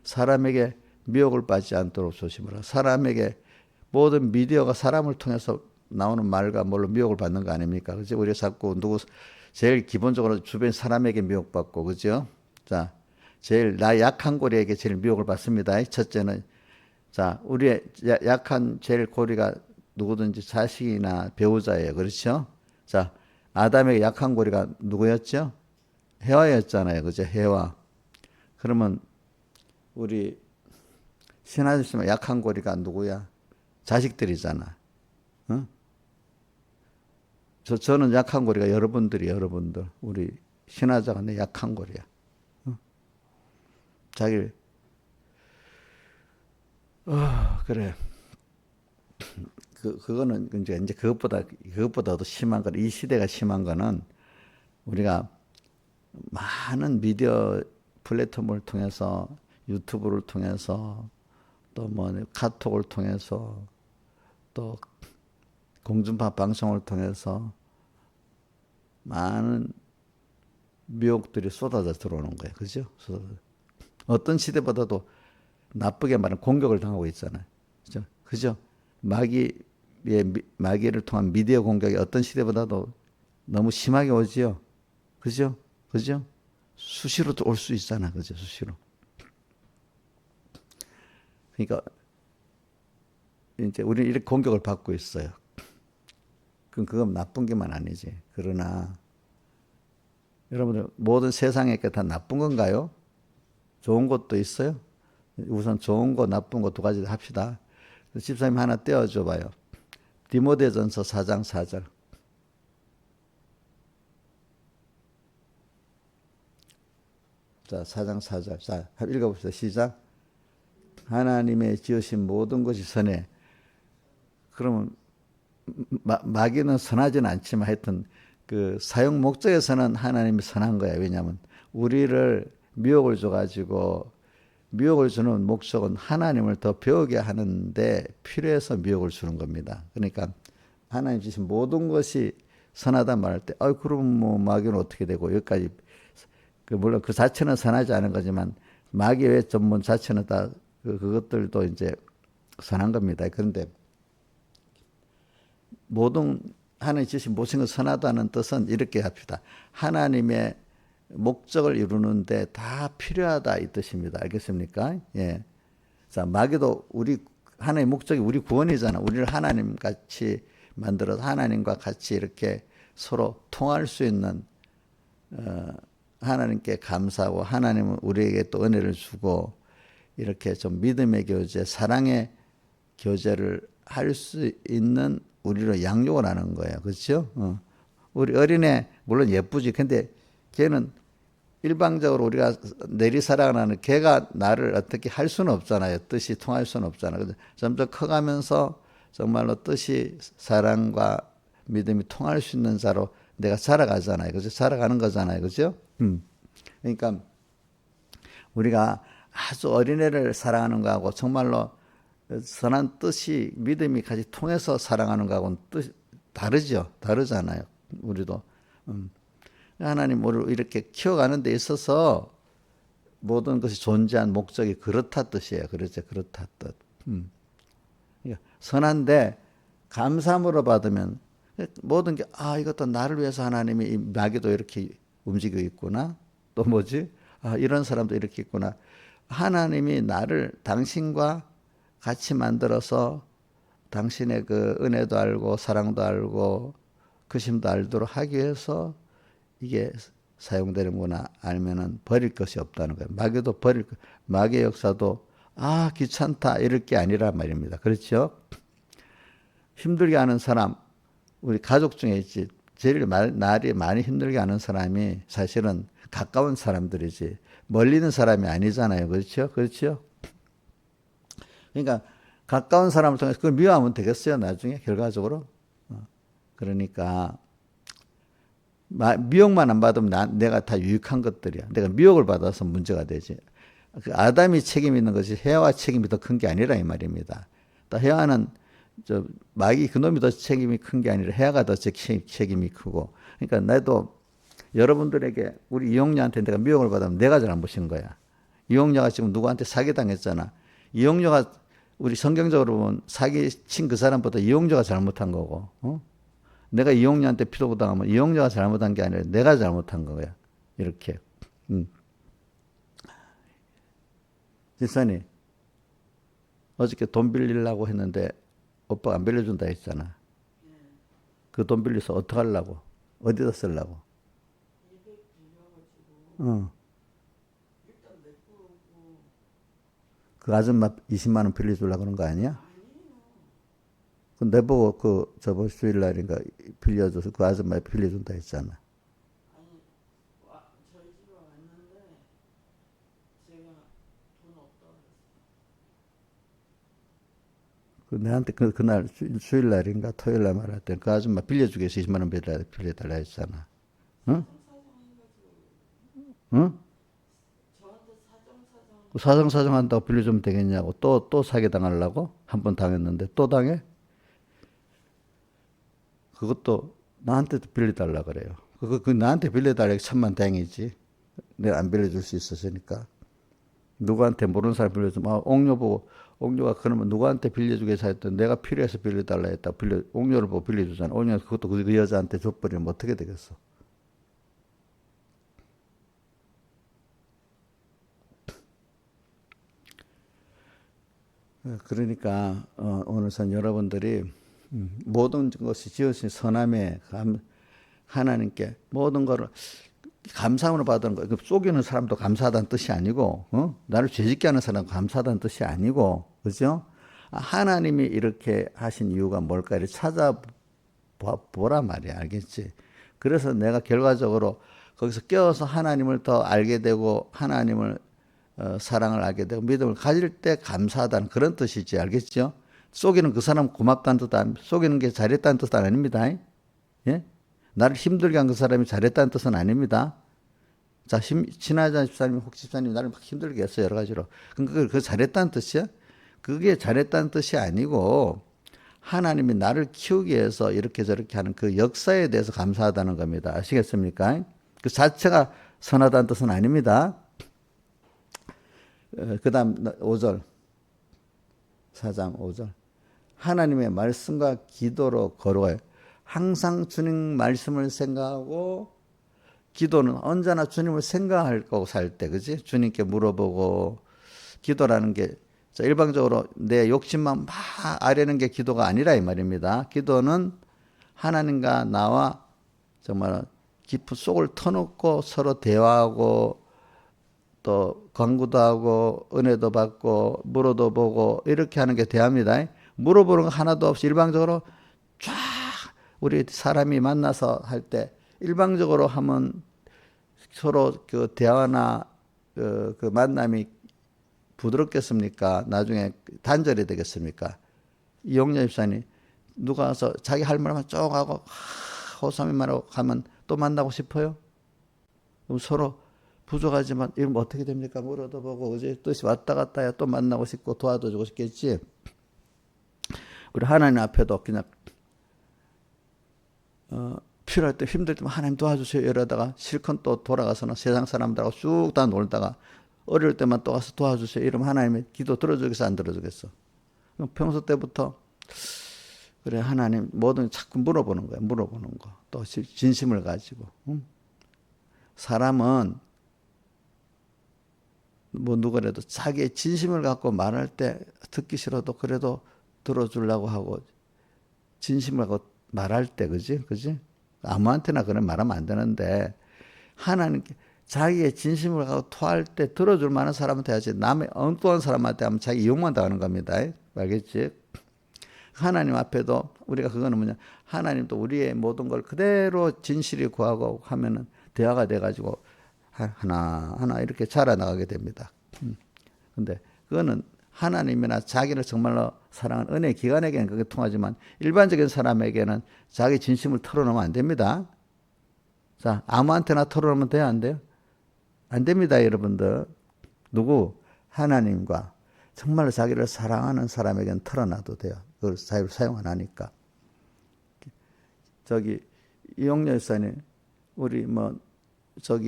Speaker 1: 사람에게 미혹을 받지 않도록 조심하라. 사람에게 모든 미디어가 사람을 통해서 나오는 말과 뭘로 미혹을 받는 거 아닙니까? 그죠? 우리가 자꾸 제일 기본적으로 주변 사람에게 미혹받고, 그죠? 자, 제일 나 약한 고리에게 제일 미혹을 받습니다. 첫째는, 자, 우리의 약한 제일 고리가 누구든지 자식이나 배우자예요. 그렇죠? 자, 아담에게 약한 고리가 누구였죠? 해와였잖아요. 그죠? 해와. 그러면 우리 신하셨으면 약한 고리가 누구야? 자식들이잖아. 어? 저는 약한 고리가 여러분들. 우리 신하자가 내 약한 고리야. 어? 그래. 그거는 이제 그것보다도 심한 건, 이 시대가 심한 거는 우리가 많은 미디어 플랫폼을 통해서 유튜브를 통해서 또 뭐 카톡을 통해서 또 공중파 방송을 통해서 많은 미혹들이 쏟아져 들어오는 거예요. 그죠? 어떤 시대보다도 나쁘게 말하면 공격을 당하고 있잖아요. 그죠? 그죠? 마귀를 통한 미디어 공격이 어떤 시대보다도 너무 심하게 오지요. 그죠? 그죠? 수시로 올 수 있잖아. 그죠? 수시로. 그러니까 이제 우리는 이렇게 공격을 받고 있어요. 그건 나쁜 게만 아니지. 그러나 여러분들 모든 세상에 게 다 나쁜 건가요? 좋은 것도 있어요? 우선 좋은 거 나쁜 거 두 가지 합시다. 집사님 하나 떼어줘 봐요. 디모데전서 4장 4절. 자, 4장 4절. 자, 읽어봅시다. 시작. 하나님의 지으신 모든 것이 선해. 그러면 마귀는 선하지는 않지만 하여튼 그 사용 목적에서는 하나님이 선한 거야. 왜냐하면 우리를 미혹을 줘가지고 미혹을 주는 목적은 하나님을 더 배우게 하는데 필요해서 미혹을 주는 겁니다. 그러니까 하나님 주신 모든 것이 선하다 말할 때, 그럼 뭐 마귀는 어떻게 되고 여기까지 물론 그 자체는 선하지 않은 거지만 마귀 외 전문 자체는 다 그것들도 이제 선한 겁니다. 그런데 모든 하나님 주신 모든 것 선하다는 뜻은 이렇게 합시다. 하나님의 목적을 이루는데 다 필요하다 이 뜻입니다. 알겠습니까? 예. 자, 마귀도 하나님의 목적이 우리 구원이잖아. 우리를 하나님 같이 만들어서 하나님과 같이 이렇게 서로 통할 수 있는, 하나님께 감사하고 하나님은 우리에게 또 은혜를 주고 이렇게 좀 믿음의 교제, 사랑의 교제를 할 수 있는 우리로 양육을 하는 거예요. 그렇죠? 우리 어린애 물론 예쁘지. 근데 걔는 일방적으로 우리가 내리사랑하는 걔가 나를 어떻게 할 수는 없잖아요. 뜻이 통할 수는 없잖아요. 점점 커가면서 정말로 뜻이 사랑과 믿음이 통할 수 있는 자로 내가 자라가잖아요. 그죠? 자라가는 거잖아요. 그죠? 그러니까 우리가 아주 어린애를 사랑하는 거하고 정말로 선한 뜻이 믿음이 같이 통해서 사랑하는 거하고는 뜻 다르잖아요. 우리도 하나님 우리를 이렇게 키워가는 데 있어서 모든 것이 존재한 목적이 그렇다 뜻이에요. 그렇죠. 그렇다 뜻. 그러니까 선한데 감사함으로 받으면 모든 게 이것도 나를 위해서 하나님이 이 마귀도 이렇게 움직이고 있구나. 또 뭐지? 이런 사람도 이렇게 있구나. 하나님이 나를 당신과 같이 만들어서 당신의 그 은혜도 알고 사랑도 알고 그심도 알도록 하기 위해서 이게 사용되는구나 알면은 버릴 것이 없다는 거예요. 마귀도 마귀의 역사도 귀찮다 이럴 게 아니라 말입니다. 그렇죠? 힘들게 하는 사람 우리 가족 중에 있지. 제일 날이 많이 힘들게 하는 사람이 사실은 가까운 사람들이지 멀리 있는 사람이 아니잖아요. 그렇죠? 그렇죠? 그러니까 가까운 사람을 통해서 그걸 미워하면 되겠어요. 나중에 결과적으로. 그러니까 미혹만 안 받으면 내가 다 유익한 것들이야. 내가 미혹을 받아서 문제가 되지. 그 아담이 책임 있는 것이 해와 책임이 더 큰 게 아니라 이 말입니다. 또 해와는 마귀 그놈이 더 책임이 큰 게 아니라 해와가 더 책임이 크고. 그러니까 나도 여러분들에게 우리 이용녀한테 내가 미혹을 받으면 내가 잘못인 거야. 이용녀가 지금 누구한테 사기당했잖아. 이용녀가 우리 성경적으로 보면 사기친 그 사람보다 이용녀가 잘못한 거고. 내가 이용녀한테 피도당하면 이용녀가 잘못한 게 아니라 내가 잘못한 거야. 이렇게. 지선이 어저께 돈 빌리려고 했는데 오빠가 안 빌려준다 했잖아. 그 돈 빌려서 어떻게 하려고? 어디다 쓰려고? 그 아줌마 20만 원 빌려주려고 그런 거 아니야? 그 내보고 저번 주일날인가 빌려줘서 그 아줌마 빌려준다 했잖아.
Speaker 2: 저희 집에 왔는데 제가 돈 없다고 했어요.
Speaker 1: 그 내한테 그날 주일날인가 토요일날 말할 때 그 아줌마 빌려주기 위해서 20만 원 빌려달라 했잖아. 응? 응?
Speaker 2: 저한테 사정사정
Speaker 1: 사정사정 한다고 빌려주면 되겠냐고. 또 사기당하려고? 한 번 당했는데 또 당해? 그것도 나한테도 빌려달라 그래요. 그 나한테 빌려달라고 천만 다행이지. 내가 안 빌려줄 수 있었으니까. 누구한테 모르는 사람 빌려주면 옥녀 보고 옥녀가 그러면 누구한테 빌려주겠어 했더니 내가 필요해서 빌려달라 했다. 옥녀를 보고 빌려주잖아. 옥녀 그것도 그 여자한테 줘버리면 어떻게 되겠어? 그러니까 오늘선 여러분들이 모든 것이 지으신 선함에 하나님께 모든 것을 감사함으로 받은 거. 속이는 사람도 감사하다는 뜻이 아니고, 나를 죄짓게 하는 사람도 감사하다는 뜻이 아니고, 그죠? 하나님이 이렇게 하신 이유가 뭘까를 찾아보라 말이야. 알겠지? 그래서 내가 결과적으로 거기서 깨어서 하나님을 더 알게 되고, 하나님을 사랑을 알게 되고, 믿음을 가질 때 감사하다는 그런 뜻이지. 알겠죠? 속이는 그 사람 고맙다는 뜻 속이는 게 잘했다는 뜻은 아닙니다. 예? 나를 힘들게 한 그 사람이 잘했다는 뜻은 아닙니다. 자, 친하자 집사님, 혹시 집사님 나를 막 힘들게 했어요. 여러 가지로. 그거 잘했다는 뜻이야? 그게 잘했다는 뜻이 아니고 하나님이 나를 키우기 위해서 이렇게 저렇게 하는 그 역사에 대해서 감사하다는 겁니다. 아시겠습니까? 그 자체가 선하다는 뜻은 아닙니다. 그 다음 5절. 4장 5절. 하나님의 말씀과 기도로 걸어가요. 항상 주님 말씀을 생각하고 기도는 언제나 주님을 생각할 거고 살 때, 그지? 주님께 물어보고 기도라는 게 일방적으로 내 욕심만 막 아뢰는 게 기도가 아니라 이 말입니다. 기도는 하나님과 나와 정말 깊은 속을 터놓고 서로 대화하고 또 간구도 하고 은혜도 받고 물어도 보고 이렇게 하는 게 대화입니다. 물어보는 거 하나도 없이 일방적으로 쫙 우리 사람이 만나서 할 때 일방적으로 하면 서로 그 대화나 그 만남이 부드럽겠습니까? 나중에 단절이 되겠습니까? 이용렬 집사님 누가 와서 자기 할 말만 쭉 하고 호소미만 하고 가면 또 만나고 싶어요? 그럼 서로 부족하지만 이러면 어떻게 됩니까? 물어도 보고 그지? 뜻이 왔다 갔다 해야 또 만나고 싶고 도와줘주고 싶겠지? 우리 하나님 앞에도 그냥 필요할 때 힘들 때만 하나님 도와주세요 이러다가 실컷 또 돌아가서는 세상 사람들하고 쭉 다 놀다가 어려울 때만 또 와서 도와주세요 이러면 하나님의 기도 들어주겠어 안 들어주겠어? 평소 때부터 그래 하나님 뭐든 자꾸 물어보는 거야. 물어보는 거. 또 진심을 가지고. 사람은 뭐 누구라도 자기의 진심을 갖고 말할 때 듣기 싫어도 그래도 들어주려고 하고 진심을 갖고 말할 때 그지? 아무한테나 그런 말하면 안 되는데 하나님께 자기의 진심을 갖고 토할 때 들어줄 만한 사람한테 해야지 남의 엉뚱한 사람한테 하면 자기 이용만 당하는 겁니다. 알겠지? 하나님 앞에도 우리가 그거는 뭐냐 하나님도 우리의 모든 걸 그대로 진실히 구하고 하면은 대화가 돼가지고 하나하나 이렇게 자라나가게 됩니다. 근데 그거는 하나님이나 자기를 정말로 사랑하는 은혜 기관에게는 그게 통하지만 일반적인 사람에게는 자기 진심을 털어놓으면 안 됩니다. 자, 아무한테나 털어놓으면 돼요, 안 돼요? 안 됩니다, 여러분들. 누구? 하나님과 정말로 자기를 사랑하는 사람에게는 털어놔도 돼요. 그걸 자유를 사용 안 하니까. 이용렬 목사님, 우리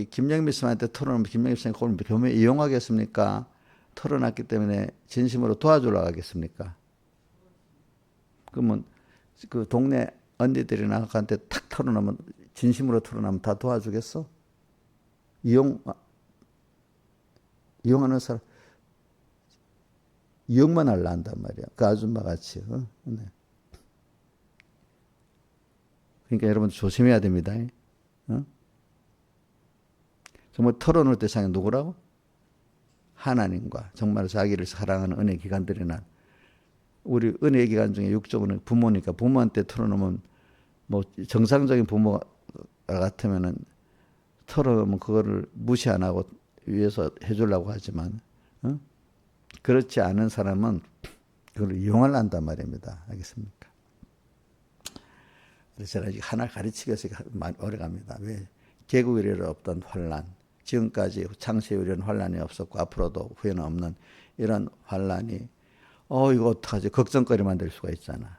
Speaker 1: 김영미 씨한테 털어놓으면 김영미 씨는 그걸 교회 이용하겠습니까? 털어놨기 때문에 진심으로 도와주려고 하겠습니까? 그러면 그 동네 언니들이나 한테 탁 털어놓으면 진심으로 털어놓으면 다 도와주겠어? 이용하는 사람 이용만 하려 한단 말이야. 그 아줌마 같이. 네. 그러니까 여러분 조심해야 됩니다. 정말 털어놓을 대상이 누구라고? 하나님과 정말 자기를 사랑하는 은혜 기관들이나 우리 은혜 기관 중에 육적으로는 부모니까 부모한테 털어놓으면 뭐 정상적인 부모 같으면은 털어놓으면 그거를 무시 안 하고 위해서 해주려고 하지만 그렇지 않은 사람은 그걸 이용을 한단 말입니다. 알겠습니까? 그래서 제가 하나 가르치기 위해서 오래 갑니다. 왜? 개국 이래로 없던 환란, 지금까지 창세 이런 환란이 없었고 앞으로도 후에는 없는 이런 환란이 이거 어떡하지? 걱정거리 만들 수가 있잖아.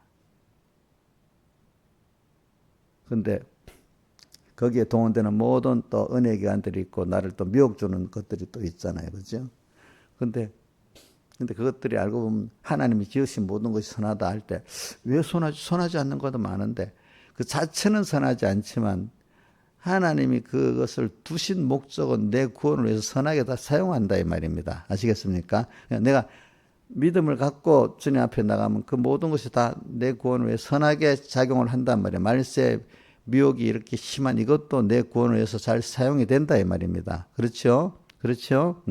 Speaker 1: 근데 거기에 동원되는 모든 또 은혜 기관들이 있고 나를 또 미혹 주는 것들이 또 있잖아요. 그죠? 근데 그것들이 알고 보면 하나님이 지으신 모든 것이 선하다 할 때 왜 선하지 않는 것도 많은데 그 자체는 선하지 않지만 하나님이 그것을 두신 목적은 내 구원을 위해서 선하게 다 사용한다 이 말입니다. 아시겠습니까? 내가 믿음을 갖고 주님 앞에 나가면 그 모든 것이 다 내 구원을 위해 선하게 작용을 한단 말이에요. 말세 미혹이 이렇게 심한 이것도 내 구원을 위해서 잘 사용이 된다 이 말입니다. 그렇죠? 그렇죠?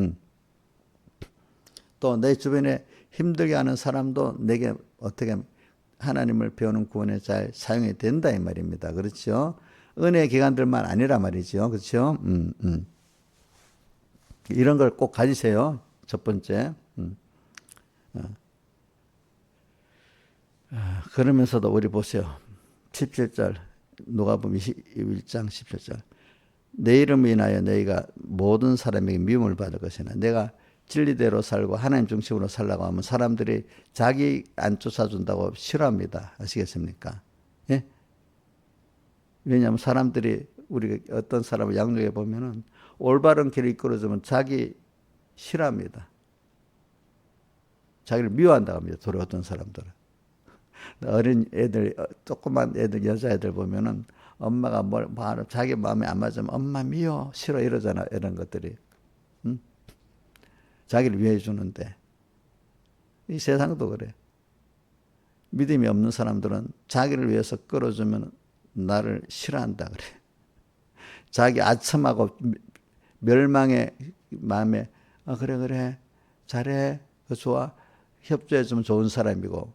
Speaker 1: 또 내 주변에 힘들게 하는 사람도 내게 어떻게 하나님을 배우는 구원에 잘 사용이 된다 이 말입니다. 그렇죠? 은혜 기관들만 아니라 말이죠. 그렇죠? 이런 걸 꼭 가지세요. 첫 번째. 그러면서도 우리 보세요. 17절 누가복음 21장 17절 내 이름을 인하여 너희가 모든 사람에게 미움을 받을 것이나 내가 진리대로 살고 하나님 중심으로 살라고 하면 사람들이 자기 안 쫓아준다고 싫어합니다. 아시겠습니까? 예? 왜냐하면 사람들이 우리가 어떤 사람을 양육해 보면은 올바른 길을 이끌어주면 자기 싫어합니다. 자기를 미워한다고 합니다. 도리 어떤 사람들은. 어린 애들, 조그만 애들, 여자애들 보면은 엄마가 뭘 자기 마음에 안 맞으면 엄마 미워, 싫어 이러잖아. 이런 것들이. 자기를 위해 주는데 이 세상도 그래. 믿음이 없는 사람들은 자기를 위해서 끌어주면 나를 싫어한다 그래. 자기 아첨하고 멸망의 마음에 그래 잘해 좋아 협조해주면 좋은 사람이고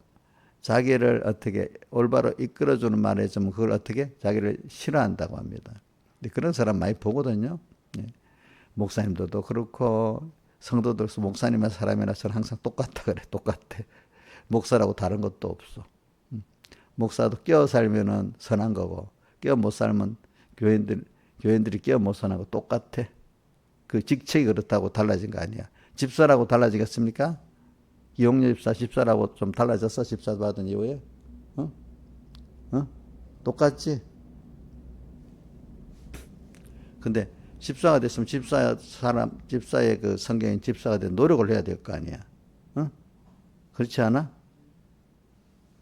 Speaker 1: 자기를 어떻게 올바로 이끌어주는 말 해주면 그걸 어떻게 자기를 싫어한다고 합니다. 근데 그런 사람 많이 보거든요. 목사님들도 그렇고 성도들도 목사님이나 사람이나 저는 항상 똑같다 그래. 똑같아. 목사라고 다른 것도 없어. 목사도 끼어 살면은 선한 거고 끼어 못 살면 교인들이 끼어 못 선하고 똑같아. 그 직책이 그렇다고 달라진 거 아니야. 집사라고 달라지겠습니까? 이용렬 집사라고 좀 달라졌어? 집사 받은 이후에? 똑같지? 근데 집사가 됐으면 집사의 그 성경인 집사가 된 노력을 해야 될 거 아니야. 어? 그렇지 않아?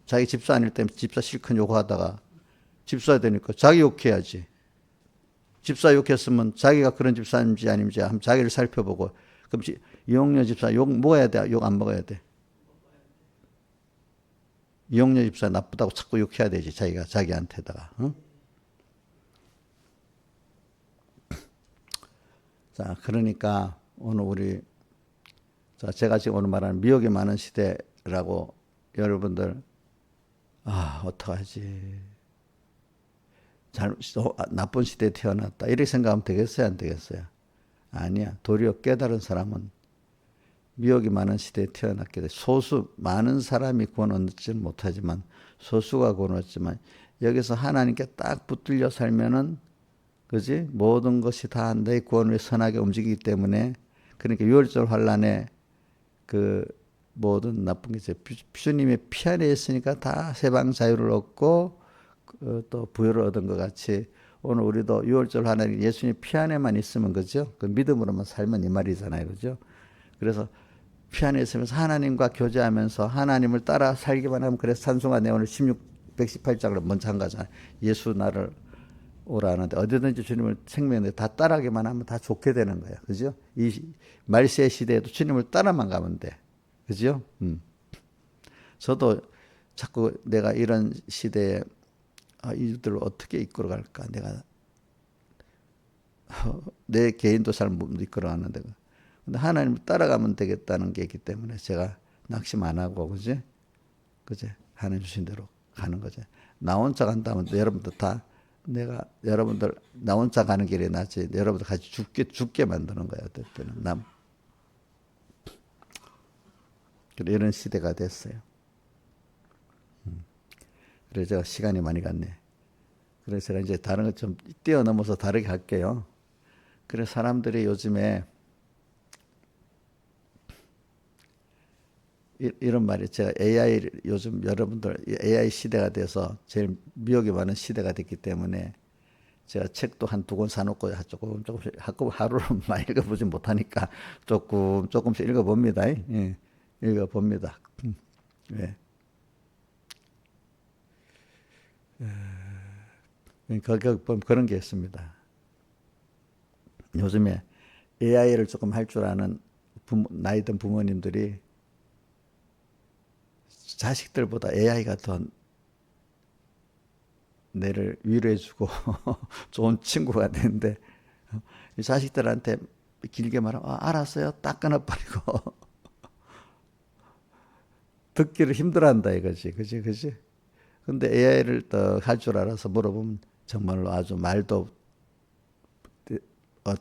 Speaker 1: 자기 집사 아닐 때 집사 실컷 욕하다가 집사 되니까 자기 욕해야지. 집사 욕했으면 자기가 그런 집사인지 아닌지 한번 자기를 살펴보고, 그럼 이용녀 집사 욕 먹어야 돼? 욕 안 먹어야 돼? 이용녀 집사 나쁘다고 자꾸 욕해야 되지, 자기가 자기한테다가. 응? 자, 그러니까 오늘 제가 지금 오늘 말하는 미혹이 많은 시대라고, 여러분들 어떡하지? 나쁜 시대에 태어났다, 이렇게 생각하면 되겠어요, 안 되겠어요? 아니야. 도리어 깨달은 사람은 미혹이 많은 시대에 태어났게 돼. 많은 사람이 구원 얻지는 못하지만, 소수가 구원 얻지만, 여기서 하나님께 딱 붙들려 살면은, 그지? 모든 것이 다 내 구원을 위해 선하게 움직이기 때문에, 그러니까 유월절 환란에 그 모든 나쁜 게 주님의 피 안에 있으니까 다 세방 자유를 얻고, 또 부여를 얻은 것 같이, 오늘 우리도 유월절 환란이 예수님 피 안에만 있으면, 그죠? 그 믿음으로만 살면 이 말이잖아요, 그죠? 그래서 피 안에 있으면서 하나님과 교제하면서 하나님을 따라 살기만 하면, 그래서 산송가 내 오늘 118장을 먼저 한 거잖아요. 예수 나를 오라 하는데, 어디든지 주님을 생명에 다 따라하기만 하면 다 좋게 되는 거예요. 그죠? 이 말세 시대에도 주님을 따라만 가면 돼. 그죠? 저도 자꾸 내가 이런 시대에 이들을 어떻게 이끌어갈까? 내가 내 개인도 잘 못 이끌어가는데, 근데 하나님을 따라가면 되겠다는 게 있기 때문에 제가 낙심 안 하고, 그지? 그지? 하나님 주신 대로 가는 거죠. 나 혼자 간다면 여러분들 다, 내가 여러분들 나 혼자 가는 길이 낫지, 여러분들 같이 죽게 만드는 거야, 어떨 때는. 이런 시대가 됐어요. 그래서 제가 시간이 많이 갔네. 그래서 제가 이제 다른 것 좀 뛰어넘어서 다르게 할게요. 그래서 사람들이 요즘에 이런 말이, 제가 요즘 여러분들 AI 시대가 돼서 제일 미혹이 많은 시대가 됐기 때문에, 제가 책도 한 2권 사놓고 조금씩 하루를 많이 읽어보지 못하니까 조금씩 읽어봅니다. 예, 읽어봅니다. 예. 거기 보면 그런 게 있습니다. 요즘에 AI를 조금 할 줄 아는 나이 든 부모님들이 자식들보다 AI가 더 내를 위로해주고 좋은 친구가 되는데, 이 자식들한테 길게 말하면 알았어요 딱 끊어버리고 듣기를 힘들어한다 이거지. 그지? 근데 AI를 더 할 줄 알아서 물어보면 정말로 아주 말도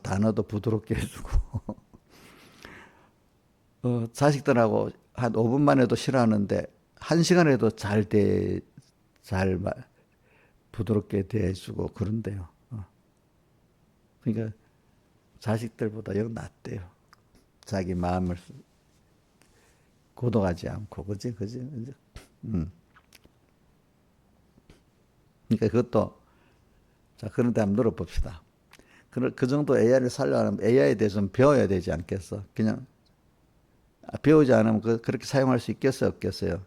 Speaker 1: 단어도 부드럽게 해주고 자식들하고 한 5분만 해도 싫어하는데 1시간 해도 잘 부드럽게 대해주고 그런데요. 그러니까 자식들보다 영 낫대요. 자기 마음을 고동하지 않고, 그지? 그러니까 그것도, 자, 그런데 한번 물어봅시다. 그 정도 AI를 살려면 AI에 대해서 좀 배워야 되지 않겠어? 그냥 배우지 않으면 그렇게 사용할 수 있겠어요, 없겠어요?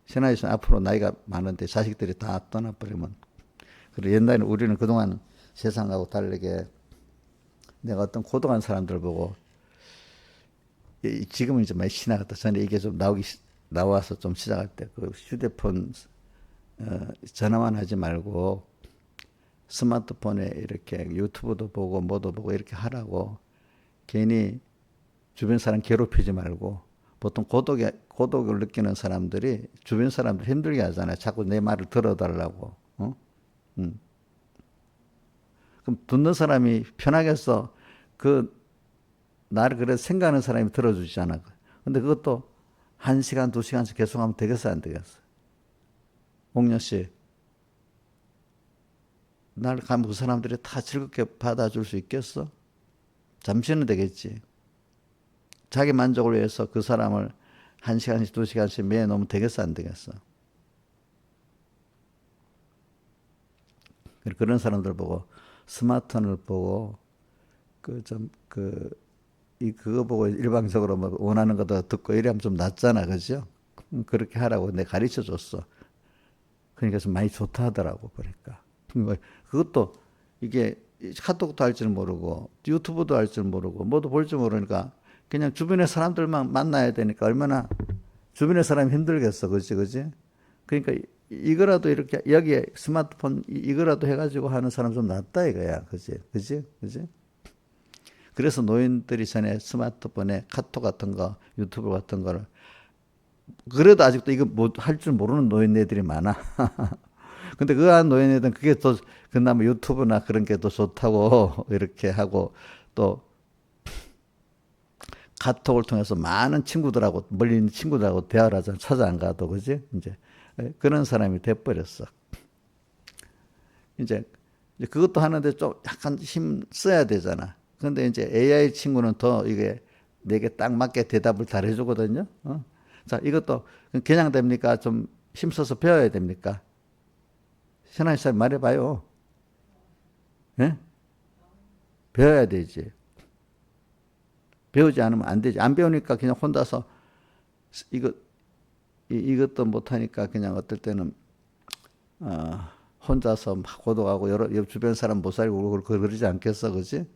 Speaker 1: 신하이 씨 앞으로 나이가 많은데 자식들이 다 떠나버리면. 그리고 옛날에는 우리는 그동안 세상하고 다르게, 내가 어떤 고등한 사람들 보고, 지금은 이제 많이 지나갔다. 전에 이게 좀 나와서 좀 시작할 때, 그 휴대폰 전화만 하지 말고 스마트폰에 이렇게 유튜브도 보고 뭐도 보고 이렇게 하라고, 괜히 주변 사람 괴롭히지 말고. 보통 고독을 느끼는 사람들이 주변 사람들 힘들게 하잖아요. 자꾸 내 말을 들어달라고. 그럼 듣는 사람이 편하겠어? 나를 그래 생각하는 사람이 들어주잖아. 근데 그것도 1시간, 2시간씩 계속하면 되겠어, 안 되겠어? 옥녀 씨, 날 가면 그 사람들이 다 즐겁게 받아줄 수 있겠어? 잠시는 되겠지. 자기 만족을 위해서 그 사람을 1시간씩 2시간씩 매여 놓으면 되겠어, 안 되겠어? 그런 사람들 보고 스마트폰을 보고 그거 보고 일방적으로 뭐 원하는 것도 듣고 이러면 좀 낫잖아, 그죠? 그렇게 하라고 내가 가르쳐 줬어. 그러니까 좀 많이 좋다 하더라고, 보니까. 그것도 이게 카톡도 할 줄 모르고 유튜브도 할 줄 모르고 뭐도 볼 줄 모르니까 그냥 주변의 사람들만 만나야 되니까 얼마나 주변의 사람이 힘들겠어, 그지, 그지? 그러니까 이거라도 이렇게 여기에 스마트폰 이거라도 해가지고 하는 사람 좀 낫다 이거야, 그지, 그지, 그지? 그래서 노인들이 전에 스마트폰에 카톡 같은 거, 유튜브 같은 거를 그래도 아직도 이거 뭐 할 줄 모르는 노인네들이 많아. 근데 그 한 노인네들은 그게 또 그나마 유튜브나 그런 게 더 좋다고 이렇게 하고 또 카톡을 통해서 많은 친구들하고 멀리 있는 친구들하고 대화를 하잖아. 찾아 안 가도 그지? 이제 그런 사람이 돼버렸어. 이제 그것도 하는데 좀 약간 힘 써야 되잖아. 근데 이제 AI 친구는 더 이게 내게 딱 맞게 대답을 잘해주거든요. 자, 이것도 그냥 됩니까? 좀 힘써서 배워야 됩니까? 신하이 씨 말해봐요. 예? 배워야 되지. 배우지 않으면 안 되지. 안 배우니까 그냥 혼자서 이것도 못하니까 그냥 어떨 때는 혼자서 막 고독하고 여러 주변 사람 못 살고 그러지 않겠어, 그지?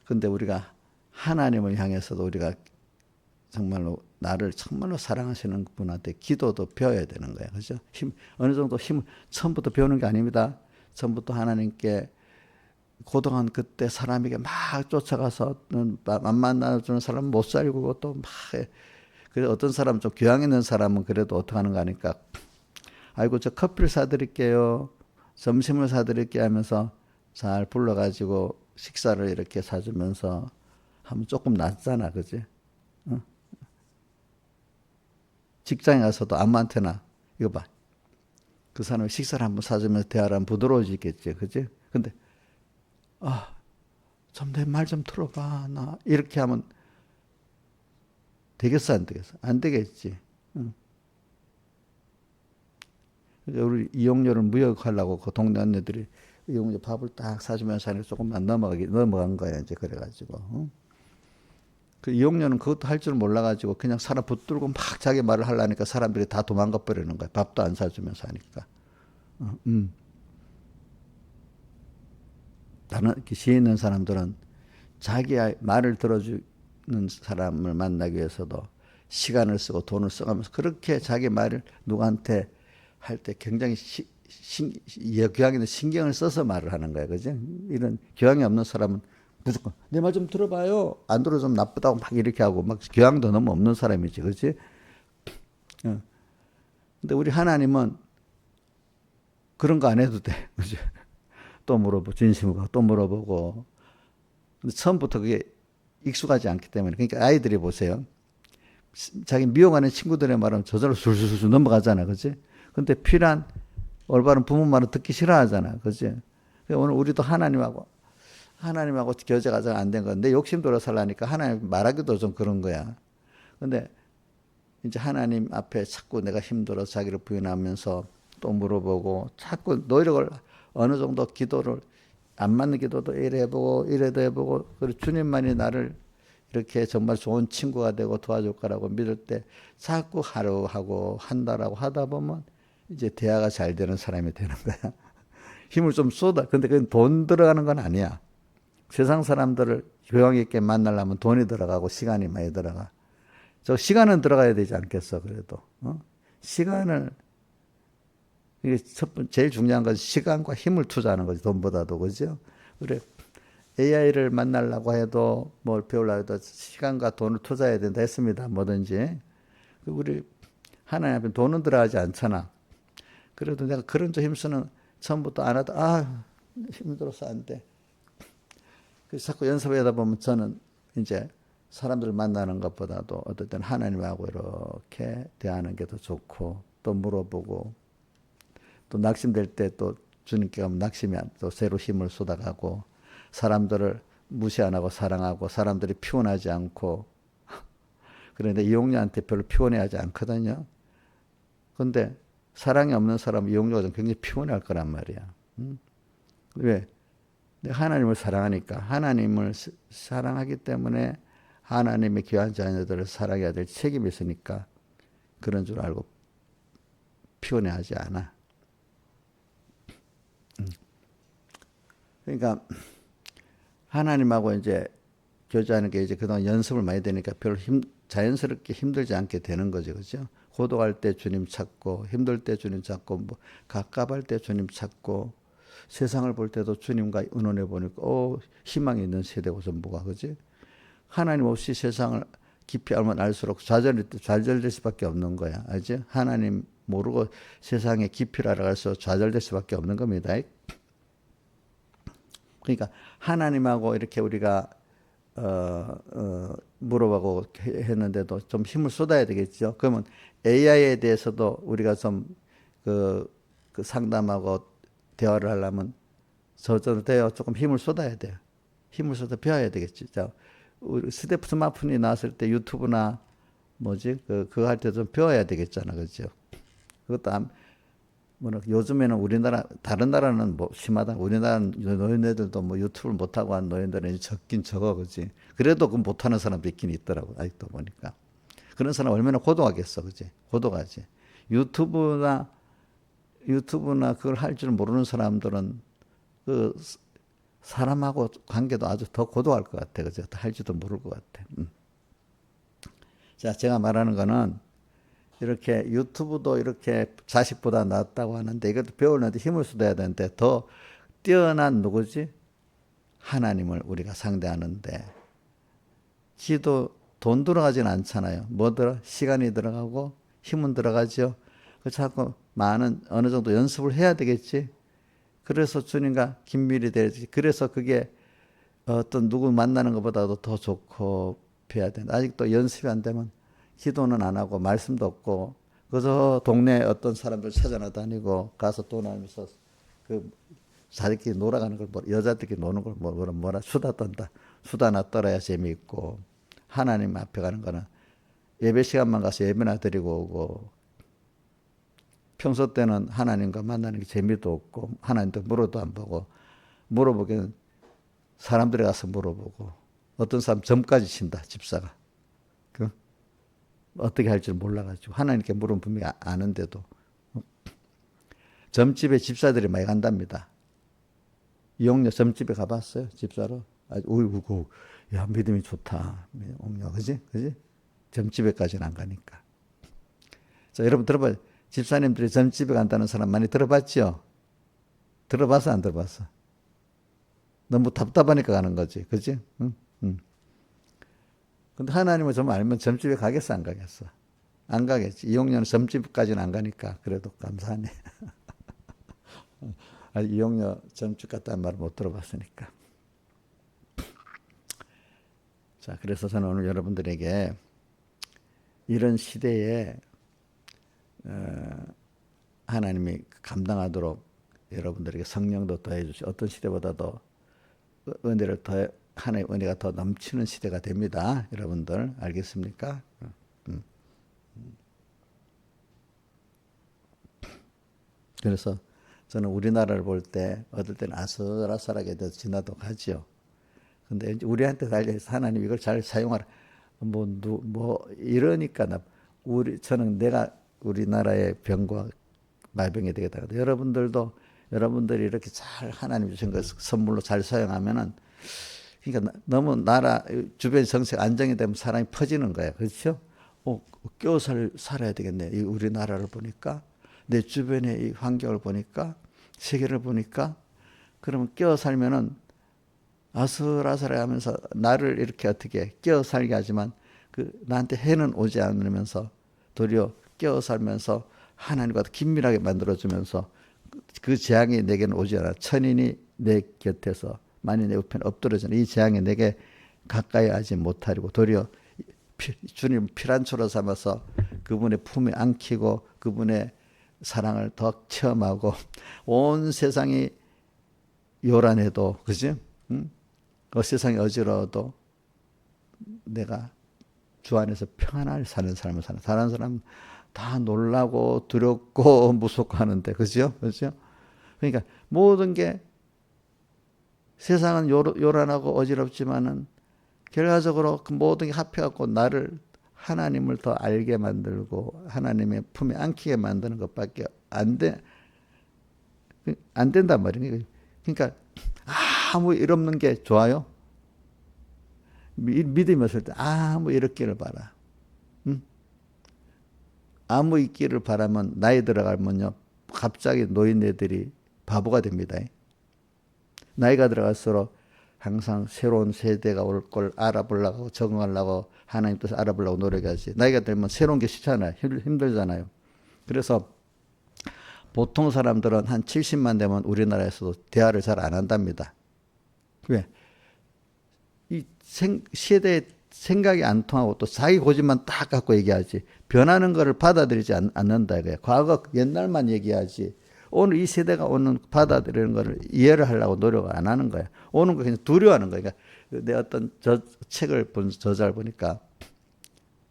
Speaker 1: 근데 우리가 하나님을 향해서도 우리가 정말로 나를 정말로 사랑하시는 분한테 기도도 배워야 되는 거야, 그죠? 어느 정도 힘을 처음부터 배우는 게 아닙니다. 처음부터 하나님께 고동한 그때 사람에게 막 쫓아가서 안 만나주는 사람은 못 살고 또 막 그래서 어떤 사람 좀 교양 있는 사람은 그래도 어떻게 하는 거 하니까 아이고 저 커피를 사드릴게요. 점심을 사드릴게요 하면서 잘 불러가지고 식사를 이렇게 사주면서 하면 조금 낫잖아, 그지? 어? 직장에 가서도 아무한테나 이거 봐. 그 사람이 식사를 한번 사주면서 대화를 하면 부드러워지겠지, 그지? 근데 좀 내 말 좀 들어봐. 나 이렇게 하면 되겠어, 안 되겠어? 안 되겠지. 응. 우리 이용료를 무역하려고 그 동네 언니들이 이용료 밥을 딱 사주면서 하니까 조금만 넘어간 거야, 이제 그래가지고. 응? 그 이용료는 그것도 할 줄 몰라가지고 그냥 사람 붙들고 막 자기 말을 하려니까 사람들이 다 도망가 버리는 거야. 밥도 안 사주면서 하니까. 다른 지혜 있는 사람들은 자기 말을 들어주는 사람을 만나기 위해서도 시간을 쓰고 돈을 써가면서 그렇게 자기 말을 누구한테 할 때 굉장히 교양 있는 신경을 써서 말을 하는 거야, 그지? 이런 교양이 없는 사람은 무조건 내 말 좀 들어봐요. 안 들어 좀 나쁘다고 막 이렇게 하고 막 교양도 너무 없는 사람이지, 그지? 근데 우리 하나님은 그런 거 안 해도 돼, 그지? 또 물어보고 진심으로 또 물어보고. 근데 처음부터 그게 익숙하지 않기 때문에 그러니까 아이들이 보세요. 자기 미워하는 친구들의 말은 저절로 술술술 넘어가잖아, 그지? 근데 필요한 올바른 부모 말은 듣기 싫어하잖아, 그지? 오늘 우리도 하나님하고 교제가 잘 안 된 건데 욕심들어 살라니까 하나님 말하기도 좀 그런 거야. 근데 이제 하나님 앞에 자꾸 내가 힘들어 자기를 부인하면서 또 물어보고 자꾸 노력을 어느 정도 기도를 안 맞는 기도도 이래 해보고 이래도 해보고 그리고 주님만이 나를 이렇게 정말 좋은 친구가 되고 도와줄 거라고 믿을 때 자꾸 하루 하고 한 달하고 하다 보면 이제 대화가 잘 되는 사람이 되는 거야. 힘을 좀 쏟아. 근데 그건 돈 들어가는 건 아니야. 세상 사람들을 교양 있게 만나려면 돈이 들어가고 시간이 많이 들어가. 저 시간은 들어가야 되지 않겠어, 그래도. 시간을 이게 제일 중요한 건 시간과 힘을 투자하는 거지, 돈보다도, 그죠? 그래. AI를 만나려고 해도 뭘 배우려고 해도 시간과 돈을 투자해야 된다 했습니다. 뭐든지. 우리 하나님 앞에 돈은 들어가지 않잖아. 그래도 내가 그런 좀 힘쓰는 처음부터 안 하다, 힘들어서 안 돼. 그래서 자꾸 연습하다 보면 저는 이제 사람들을 만나는 것보다도 어떨 때는 하나님하고 이렇게 대하는 게 더 좋고 또 물어보고 또 낙심될 때 또 주님께 가면 낙심이 또 새로 힘을 쏟아가고 사람들을 무시 안 하고 사랑하고 사람들이 피곤하지 않고 그런데 이용녀한테 별로 피곤해하지 않거든요. 근데 사랑이 없는 사람은 이용료가 좀 굉장히 피곤할 거란 말이야. 왜? 내가 하나님을 사랑하니까 하나님을 사랑하기 때문에 하나님의 귀한 자녀들을 사랑해야 될 책임이 있으니까 그런 줄 알고 피곤해하지 않아. 그러니까 하나님하고 이제 교제하는 게 이제 그동안 연습을 많이 되니까 별로 자연스럽게 힘들지 않게 되는 거죠, 그죠? 고독할 때 주님 찾고 힘들 때 주님 찾고 뭐 갑갑할 때 주님 찾고 세상을 볼 때도 주님과 의논해 보니까 희망이 있는 세대고 전부가 그지? 하나님 없이 세상을 깊이 알면 알수록 좌절될 수밖에 없는 거야. 알지? 하나님 모르고 세상의 깊이를 알아갈수록 좌절될 수밖에 없는 겁니다. 그러니까 하나님하고 이렇게 우리가 물어보고 했는데도 좀 힘을 쏟아야 되겠죠. 그러면 AI에 대해서도 우리가 좀 그 상담하고 대화를 하려면 저도 대화 조금 힘을 쏟아야 돼요. 힘을 쏟아 배워야 되겠지. 자, 우리 스마트폰이 나왔을 때 유튜브나 뭐지 그거 할 때 좀 배워야 되겠잖아, 그렇죠? 그것도 요즘에는 우리나라 다른 나라는 뭐 심하다. 우리나라 노인네들도 뭐 유튜브를 못 하고 한 노인들은 적긴 적어, 그지? 그래도 그 못하는 사람도 있긴 있더라고. 아직도 보니까 그런 사람 얼마나 고독하겠어, 그지? 고독하지. 유튜브나 그걸 할 줄 모르는 사람들은 그 사람하고 관계도 아주 더 고독할 것 같아, 그죠? 할지도 모를 것 같아. 자, 제가 말하는 거는 이렇게 유튜브도 이렇게 자식보다 낫다고 하는데 이것도 배우는데 힘을 쏟아야 되는데 더 뛰어난 누구지? 하나님을 우리가 상대하는데 기도 돈 들어가진 않잖아요. 뭐 시간이 들어가고 힘은 들어가죠. 그 자꾸 많은 어느 정도 연습을 해야 되겠지. 그래서 주님과 긴밀히 되지. 그래서 그게 어떤 누구 만나는 것보다도 더 좋고 해야 된다. 아직도 연습이 안 되면 기도는 안 하고 말씀도 없고 그래서 동네 어떤 사람들 찾아다니고 가서 돈 알면서 그 자기끼리 놀아가는 걸 여자들끼리 노는 걸 뭐라 수다 떤다. 수다나 떨어야 재미있고 하나님 앞에 가는 거는 예배 시간만 가서 예배나 드리고 오고 평소 때는 하나님과 만나는 게 재미도 없고 하나님도 물어도 안 보고 물어보기는 사람들이 가서 물어보고 어떤 사람 점까지 친다 집사가 어떻게 할 줄 몰라가지고 하나님께 물으면 분명히 아는데도 점집에 집사들이 많이 간답니다. 이용녀 점집에 가봤어요? 집사로? 어이구, 야 믿음이 좋다. 옹녀 그지? 점집에까지는 안 가니까. 자, 여러분 들어봐요. 집사님들이 점집에 간다는 사람 많이 들어봤죠? 들어봤어 안 들어봤어? 너무 답답하니까 가는 거지, 그지? 응? 근데 하나님을 좀 알면 점집에 가겠어 안 가겠어? 안 가겠지. 이용녀는 점집까지는 안 가니까 그래도 감사하네. 이용녀 점집 갔다는 말을 못 들어봤으니까. 자, 그래서 저는 오늘 여러분들에게 이런 시대에 하나님이 감당하도록 여러분들에게 성령도 더해 주시. 어떤 시대보다도 은혜를 더 하나님의 은혜가 더 넘치는 시대가 됩니다. 여러분들 알겠습니까? 그래서 저는 우리나라를 볼 때 어떨 때는 아슬아슬하게 지나도 가죠. 근데 이제 우리한테 달려서 하나님 이걸 잘 사용하라. 이러니까 저는 내가 우리나라의 병과 말병이 되겠다. 여러분들이 이렇게 잘 하나님 주신 것 선물로 잘 사용하면은 그러니까 너무 나라 주변 정책 안정이 되면 사람이 퍼지는 거야. 그렇죠? 껴 살아야 되겠네. 이 우리나라를 보니까 내 주변의 이 환경을 보니까 세계를 보니까 그러면 껴 살면은 아슬아슬해 하면서 나를 이렇게 어떻게 껴 살게 하지만 나한테 해는 오지 않으면서 도리어 껴 살면서 하나님과 긴밀하게 만들어주면서 그 재앙이 내게는 오지 않아. 천인이 내 곁에서 만일 내 우편에 엎드러지는 이 재앙이 내게 가까이 하지 못하리고 도리어 주님 피란초로 삼아서 그분의 품에 안기고 그분의 사랑을 더 체험하고 온 세상이 요란해도 그지? 세상이 어지러워도 내가 주 안에서 평안하게 사는 삶을 사는 사람 다 놀라고 두렵고 무섭고 하는데, 그죠? 그죠? 그러니까 모든 게 세상은 요란하고 어지럽지만은 결과적으로 그 모든 게 합해갖고 나를 하나님을 더 알게 만들고 하나님의 품에 안기게 만드는 것밖에 안 된단 말이에요. 그러니까 아무 일 없는 게 좋아요. 믿음이 없을 때 아무 일 없기를 바라. 응? 아무 있기를 바라면 나이 들어가면요 갑자기 노인네들이 바보가 됩니다. 나이가 들어갈수록 항상 새로운 세대가 올 걸 알아보려고 적응하려고 하나님 뜻을 알아보려고 노력하지. 나이가 들면 새로운 게 싫잖아요. 힘들잖아요. 그래서 보통 사람들은 한 70만 되면 우리나라에서도 대화를 잘 안 한답니다. 왜? 이 세대의 생각이 안 통하고 또 자기 고집만 딱 갖고 얘기하지. 변하는 것을 받아들이지 않는다 이거예요. 과거 옛날만 얘기하지. 오늘 이 세대가 오는 받아들이는 것을 이해를 하려고 노력을 안 하는 거야. 오는 거 그냥 두려워하는 거야. 그러니까 내 어떤 책을 본 저자를 보니까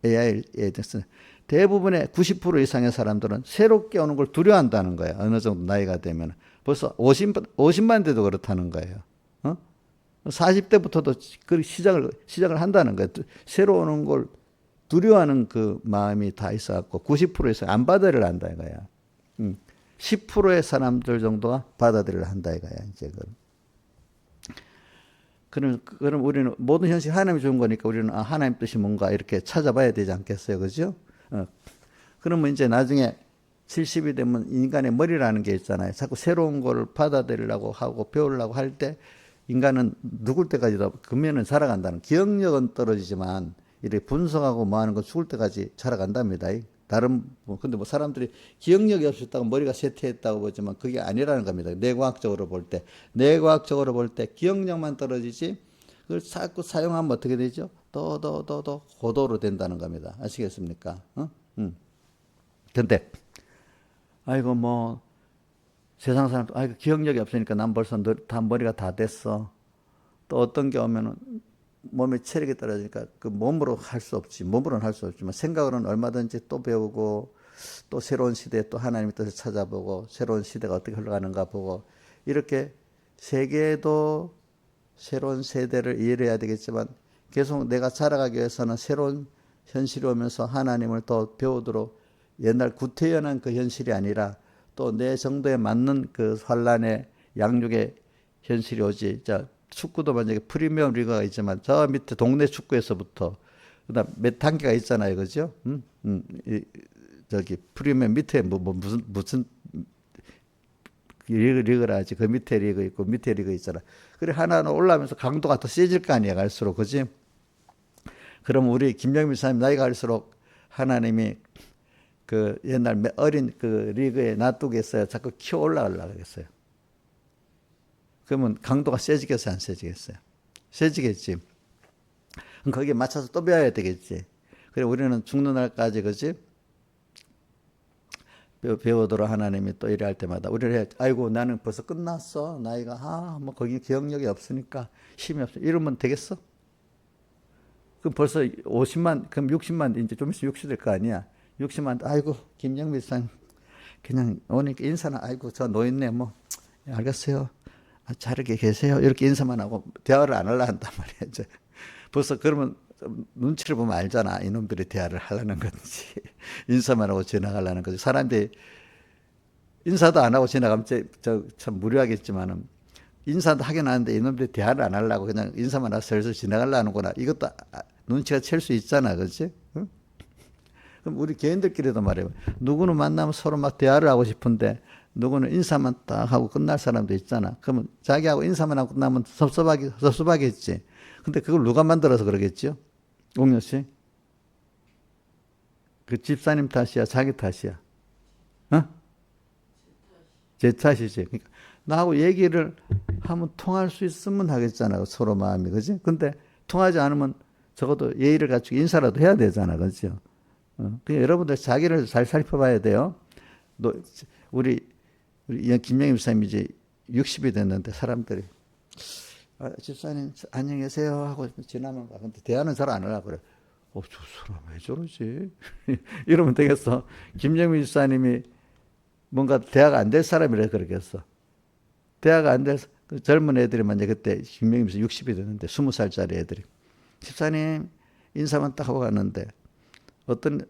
Speaker 1: AI에 대해서 대부분의 90% 이상의 사람들은 새롭게 오는 걸 두려워한다는 거야. 어느 정도 나이가 되면. 벌써 50만 대도 그렇다는 거예요. 40대부터도 그 시작을 한다는 거예요. 새로 오는 걸 두려워하는 그 마음이 다 있어갖고 90% 이상 안 받아들여야 한다 이거야. 10%의 사람들 정도가 받아들여야 한다 이거야. 이제 그럼 우리는 모든 현실 하나님이 주는 거니까 우리는 하나님 뜻이 뭔가 이렇게 찾아봐야 되지 않겠어요, 그죠? 그러면 이제 나중에 70이 되면 인간의 머리라는 게 있잖아요. 자꾸 새로운 거를 받아들이려고 하고 배우려고 할 때 인간은 누굴 때까지도 금면은 자라간다는. 기억력은 떨어지지만 이렇게 분석하고 뭐 하는 건 죽을 때까지 자라간답니다. 근데 뭐 사람들이 기억력이 없었다고 머리가 쇠퇴했다고 보지만 그게 아니라는 겁니다. 뇌과학적으로 볼 때 기억력만 떨어지지 그걸 자꾸 사용하면 어떻게 되죠? 더 고도로 된다는 겁니다. 아시겠습니까? 근데 아이고 뭐 세상 사람 아이고 기억력이 없으니까 난 벌써 다 머리가 다 됐어. 또 어떤 게 오면은 몸의 체력이 떨어지니까 그 몸으로는 할 수 없지만 생각으로는 얼마든지 또 배우고 또 새로운 시대에 또 하나님의 뜻을 찾아보고 새로운 시대가 어떻게 흘러가는가 보고 이렇게 세계도 새로운 세대를 이해해야 되겠지만 계속 내가 자라가기 위해서는 새로운 현실이 오면서 하나님을 더 배우도록 옛날 구태연한 그 현실이 아니라 또 내 정도에 맞는 그 환란의 양육의 현실이 오지. 자, 축구도 만약에 프리미엄 리그가 있지만 저 밑에 동네 축구에서부터 그다음 몇 단계가 있잖아요, 그죠? 저기 프리미엄 밑에 무슨 리그라 하지. 그 밑에 리그 있고 밑에 리그 있잖아. 그래 하나는 올라오면서 강도가 더 세질 거 아니야, 갈수록, 그지? 그럼 우리 김영민 사님 나이가 갈수록 하나님이 그 옛날 어린 그 리그에 놔두겠어요? 자꾸 키워 올라가려고 하겠어요? 그러면 강도가 세지겠어요? 안 세지겠어요? 세지겠지. 그럼 거기에 맞춰서 또 배워야 되겠지. 그래 우리는 죽는 날까지, 그지? 배우도록 하나님이 또 이래 할 때마다 우리를 아이고 나는 벌써 끝났어. 나이가 뭐 거기 기억력이 없으니까 힘이 없어. 이러면 되겠어? 그럼 벌써 50만, 그럼 60만, 이제 좀 있으면 60 될 거 아니야. 60만, 아이고, 김영미 상 그냥 오니까 인사는, 아이고, 저 노인네, 뭐, 알겠어요. 잘게 계세요. 이렇게 인사만 하고 대화를 안 하려 한단 말이야. 이제 벌써 그러면 눈치를 보면 알잖아. 이놈들이 대화를 하려는 건지, 인사만 하고 지나가려는 건지. 사람들이 인사도 안 하고 지나가면 참 무료하겠지만은, 인사도 하긴 하는데 이놈들이 대화를 안 하려고 그냥 인사만 하고 슬슬 지나가려는구나. 이것도 눈치가 챌 수 있잖아. 그렇지? 응? 그럼 우리 개인들끼리도 말해요. 누구는 만나면 서로 막 대화를 하고 싶은데 누구는 인사만 딱 하고 끝날 사람도 있잖아. 그러면 자기하고 인사만 하고 끝나면 섭섭하겠지. 근데 그걸 누가 만들어서 그러겠죠? 옥녀 씨? 그 집사님 탓이야? 자기 탓이야? 제 탓이지. 그러니까 나하고 얘기를 하면 통할 수 있으면 하겠잖아. 서로 마음이. 그지? 근데 통하지 않으면 적어도 예의를 갖추고 인사라도 해야 되잖아. 그죠? 그러니까 여러분들 자기를 잘 살펴봐야 돼요. 우리 김영임 집사님이 이제 60이 됐는데 사람들이 집사님 안녕히 계세요 하고 지나면 가. 근데 대화는 잘 안 하려고 그래. 저 사람 왜 저러지? 이러면 되겠어. 김영민 집사님이 뭔가 대화가 안 될 사람이라 그러겠어. 대화가 안 돼서 그 젊은 애들이만 이제 그때 김영민 집사 60이 됐는데 20살짜리 애들이 집사님 인사만 딱 하고 갔는데 어떤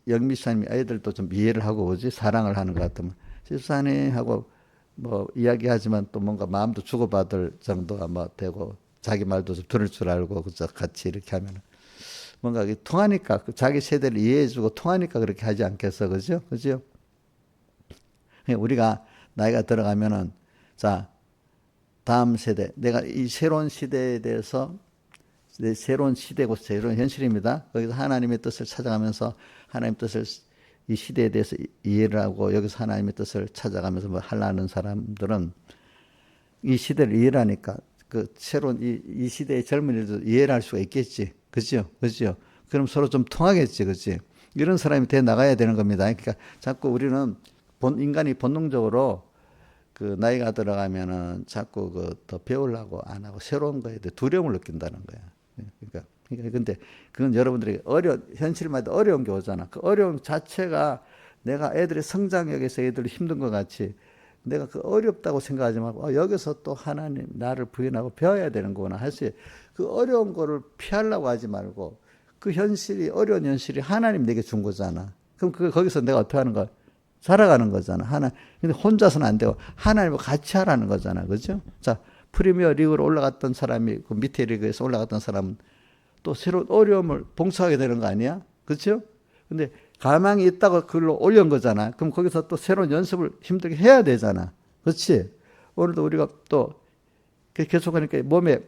Speaker 1: 영미 집사님이 아이들도 좀 이해를 하고 오지 사랑을 하는 것 같으면 집사님 하고 뭐 이야기하지만 또 뭔가 마음도 주고받을 정도가 뭐 되고 자기 말도 좀 들을 줄 알고 그저 같이 이렇게 하면 뭔가 통하니까 자기 세대를 이해해주고 통하니까 그렇게 하지 않겠어, 그죠? 그죠? 우리가 나이가 들어가면은 자 다음 세대 내가 이 새로운 시대에 대해서 새로운 시대고 새로운 현실입니다. 거기서 하나님의 뜻을 찾아가면서 하나님의 뜻을 이 시대에 대해서 이해를 하고 여기서 하나님의 뜻을 찾아가면서 뭐 하려는 사람들은 이 시대를 이해를 하니까 그 새로운 이 시대의 젊은이들도 이해를 할 수가 있겠지. 그죠? 그죠? 그럼 서로 좀 통하겠지. 그지? 이런 사람이 돼 나가야 되는 겁니다. 그러니까 자꾸 우리는 인간이 본능적으로 그 나이가 들어가면은 자꾸 그 더 배우려고 안 하고 새로운 거에 대해 두려움을 느낀다는 거야. 그러니까 근데 그건 여러분들이 현실마다 어려운 게 오잖아. 그 어려움 자체가 내가 애들의 성장력에서 애들이 힘든 것 같이 내가 그 어렵다고 생각하지 말고 여기서 또 하나님 나를 부인하고 배워야 되는 거구나 할수 그 어려운 거를 피하려고 하지 말고 그 현실이 어려운 현실이 하나님 내게 준 거잖아. 그럼 거기서 내가 어떻게 하는 거야? 살아가는 거잖아. 근데 혼자서는 안 되고 하나님과 같이 하라는 거잖아. 그죠? 자, 프리미어 리그로 올라갔던 사람이 그 밑에 리그에서 올라갔던 사람은 또 새로운 어려움을 봉사하게 되는 거 아니야? 그렇죠? 근데 가망이 있다고 그걸로 올린 거잖아. 그럼 거기서 또 새로운 연습을 힘들게 해야 되잖아. 그렇지? 오늘도 우리가 또 계속 하니까 몸에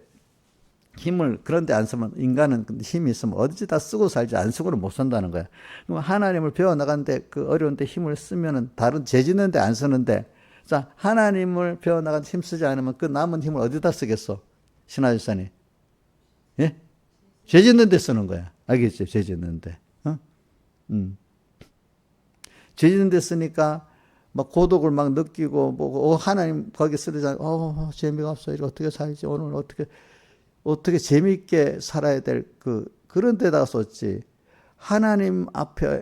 Speaker 1: 힘을 그런데 안 쓰면 인간은 힘이 있으면 어디다 쓰고 살지 안 쓰고는 못 산다는 거야. 그럼 하나님을 배워나가는데 그 어려운데 힘을 쓰면은 다른 죄 짓는데 안 쓰는데 자 하나님을 배워나가는데 힘 쓰지 않으면 그 남은 힘을 어디다 쓰겠어? 신하집사님. 예? 죄 짓는 데 쓰는 거야. 알겠지? 죄 짓는 데. 죄 짓는 데 쓰니까 막 고독을 막 느끼고 뭐 하나님 거기 쓰러져 재미가 없어. 이거 어떻게 살지? 오늘 어떻게 재미있게 살아야 될 그런 데다가 썼지. 하나님 앞에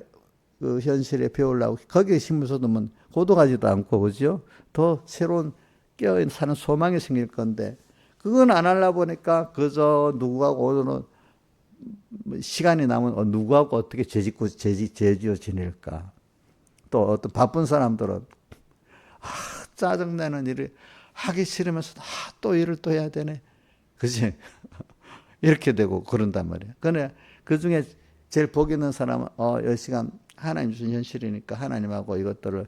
Speaker 1: 그 현실에 배우려고 거기에 힘을 쏟으면 고독하지도 않고 그죠? 더 새로운 깨어 사는 소망이 생길 건데 그건 안 하려 보니까 그저 누구하고 오늘은 시간이 남은 누구하고 어떻게 죄지어 지낼까. 또 어떤 바쁜 사람들은 짜증내는 일을 하기 싫으면서도 또 일을 또 해야 되네. 그치? 이렇게 되고 그런단 말이야. 근데 그 중에 제일 복 있는 사람은 이 시간 하나님 주신 현실이니까 하나님하고 이것들을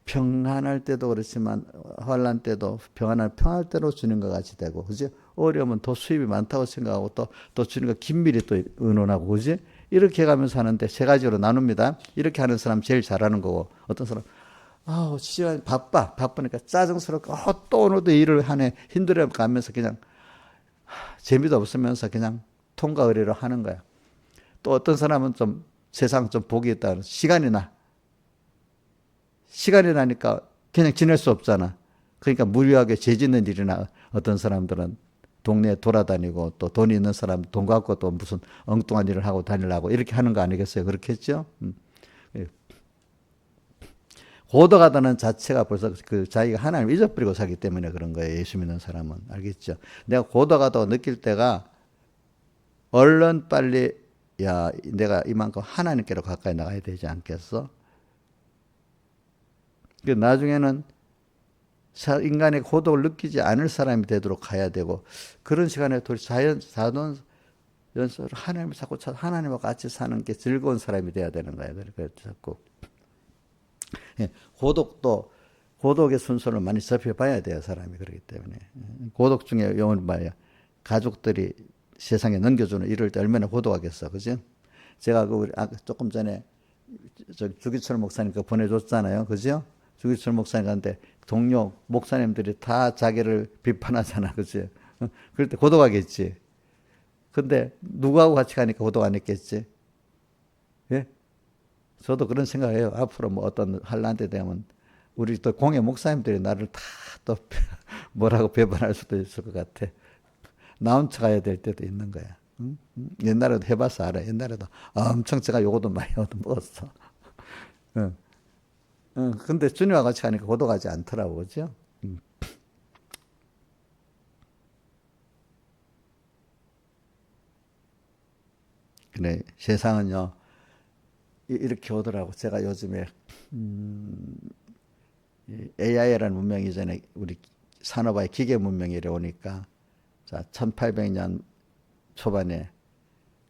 Speaker 1: 평안할 때도 그렇지만 환난 때도 평안할 때로 주님과 같이 되고 그지? 어려우면 더 수입이 많다고 생각하고 또 주님과 긴밀히 또 의논하고 그지? 이렇게 가면서 하는데 세 가지로 나눕니다. 이렇게 하는 사람 제일 잘하는 거고 어떤 사람 시간 바쁘니까 짜증스럽고 또 오늘도 일을 하네 힘들어 가면서 그냥 재미도 없으면서 그냥 통과 의례로 하는 거야. 또 어떤 사람은 좀 세상 좀 복이 있다. 시간이 나니까 그냥 지낼 수 없잖아. 그러니까 무료하게 죄 짓는 일이나 어떤 사람들은 동네에 돌아다니고 또 돈이 있는 사람 돈 갖고 또 무슨 엉뚱한 일을 하고 다니려고 이렇게 하는 거 아니겠어요? 그렇겠죠? 고독하다는 자체가 벌써 그 자기가 하나님을 잊어버리고 살기 때문에 그런 거예요. 예수 믿는 사람은. 알겠죠? 내가 고독하다고 느낄 때가 얼른 빨리 내가 이만큼 하나님께로 가까이 나가야 되지 않겠어? 나중에는 인간의 고독을 느끼지 않을 사람이 되도록 가야 되고 그런 시간에 자동 연습을 하나님을 자꾸 하나님과 같이 사는 게 즐거운 사람이 돼야 되는 거예요. 그러니까 자꾸 고독의 순서를 많이 접해봐야 돼요. 사람이 그렇기 때문에 고독 중에 영원 봐야 가족들이 세상에 넘겨주는 일을 때 얼마나 고독하겠어, 그죠? 제가 조금 전에 주기철 목사님 보내줬잖아요, 그죠? 주기철 목사님 한테 동료 목사님들이 다 자기를 비판하잖아, 그죠? 그럴 때 고독하겠지. 근데 누구하고 같이 가니까 고독 안 했겠지? 예? 저도 그런 생각해요. 앞으로 뭐 어떤 환난 때 되면 우리 또 공회 목사님들이 나를 다 또 뭐라고 배반할 수도 있을 것 같아. 나 혼자 가야 될 때도 있는 거야. 옛날에도 해봐서 알아. 옛날에도 엄청 제가 요거도 많이 얻어먹었어. 응. 응. 근데 주님과 같이 가니까 고독하지 않더라고, 그죠? 그래, 세상은요, 이렇게 오더라고. 제가 요즘에, AI라는 문명이 전에 우리 산업화의 기계 문명이 이래 오니까, 자, 1800년 초반에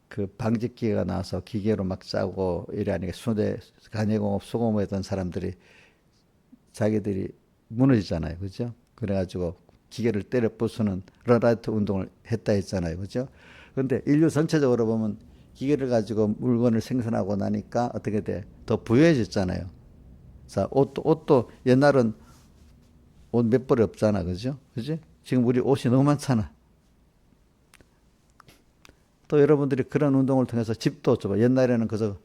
Speaker 1: 그 방직기계가 나와서 기계로 막 짜고 이래 하니까 수대, 간해공업, 수공업했던 사람들이 자기들이 무너지잖아요. 그죠? 그래가지고 기계를 때려 부수는 러라이트 운동을 했다 했잖아요. 그죠? 근데 인류 전체적으로 보면 기계를 가지고 물건을 생산하고 나니까 어떻게 돼? 더 부유해졌잖아요. 자, 옷도 옛날은 옷 몇 벌이 없잖아. 그죠? 그지? 지금 우리 옷이 너무 많잖아. 또 여러분들이 그런 운동을 통해서 집도 좁아. 옛날에는 그저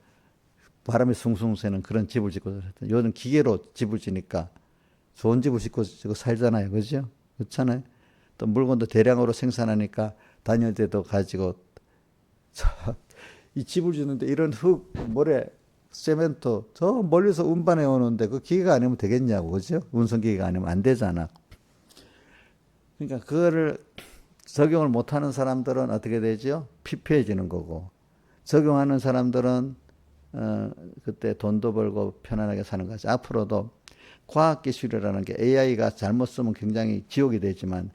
Speaker 1: 바람이 숭숭 쐬는 그런 집을 짓고 살았던. 요즘 기계로 집을 지니까 좋은 집을 짓고 살잖아요. 그죠? 그렇잖아요. 또 물건도 대량으로 생산하니까 다닐 때도 가지고 이 집을 짓는데 이런 흙, 모래, 세멘트 저 멀리서 운반해 오는데 그 기계가 아니면 되겠냐고. 그죠? 운송기계가 아니면 안 되잖아. 그러니까 그거를 적용을 못하는 사람들은 어떻게 되죠? 피폐해지는 거고 적용하는 사람들은 그때 돈도 벌고 편안하게 사는 거죠. 앞으로도 과학기술이라는 게 AI가 잘못 쓰면 굉장히 지옥이 되지만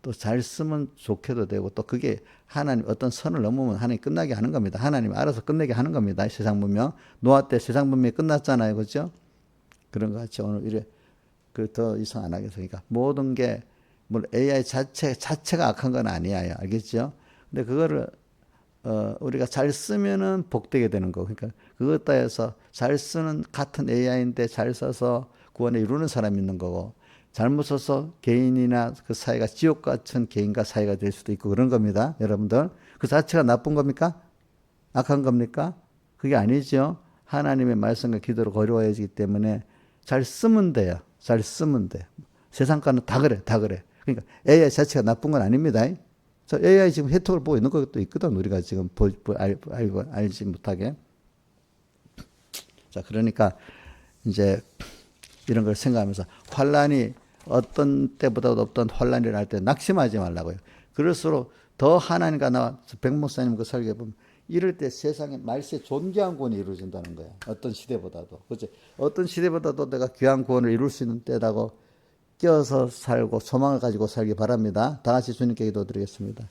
Speaker 1: 또 잘 쓰면 좋게도 되고 또 그게 하나님 어떤 선을 넘으면 하나님이 끝나게 하는 겁니다. 하나님이 알아서 끝내게 하는 겁니다. 세상 문명. 노아 때 세상 문명이 끝났잖아요. 그죠? 그런 것 같이 오늘 이래 그 더 이상 안 하겠어. 그러니까 모든 게 뭐 AI 자체가 악한 건 아니에요. 알겠죠? 근데 그거를 우리가 잘 쓰면은 복되게 되는 거. 그러니까 그것 따라서 잘 쓰는 같은 AI인데 잘 써서 구원을 이루는 사람이 있는 거고 잘못 써서 개인이나 그 사회가 지옥 같은 개인과 사회가 될 수도 있고 그런 겁니다. 여러분들. 그 자체가 나쁜 겁니까? 악한 겁니까? 그게 아니죠. 하나님의 말씀과 기도로 거루어야지기 때문에 잘 쓰면 돼요. 잘 쓰면 돼. 세상과는 다 그래, 다 그래. 그러니까 AI 자체가 나쁜 건 아닙니다. 저 AI 지금 혜택을 보고 있는 것도 있거든. 우리가 지금 알지 못하게. 자, 그러니까 이제 이런 걸 생각하면서 환란이 어떤 때보다도 없던 환란이 날 때 낙심하지 말라고요. 그럴수록 더 하나님과 나와 백 목사님 그 설교 보면 이럴 때 세상에 말세 존귀한 구원이 이루어진다는 거야. 어떤 시대보다도. 그렇지? 어떤 시대보다도 내가 귀한 구원을 이룰 수 있는 때라고 껴서 살고 소망을 가지고 살기 바랍니다. 다 같이 주님께 기도드리겠습니다.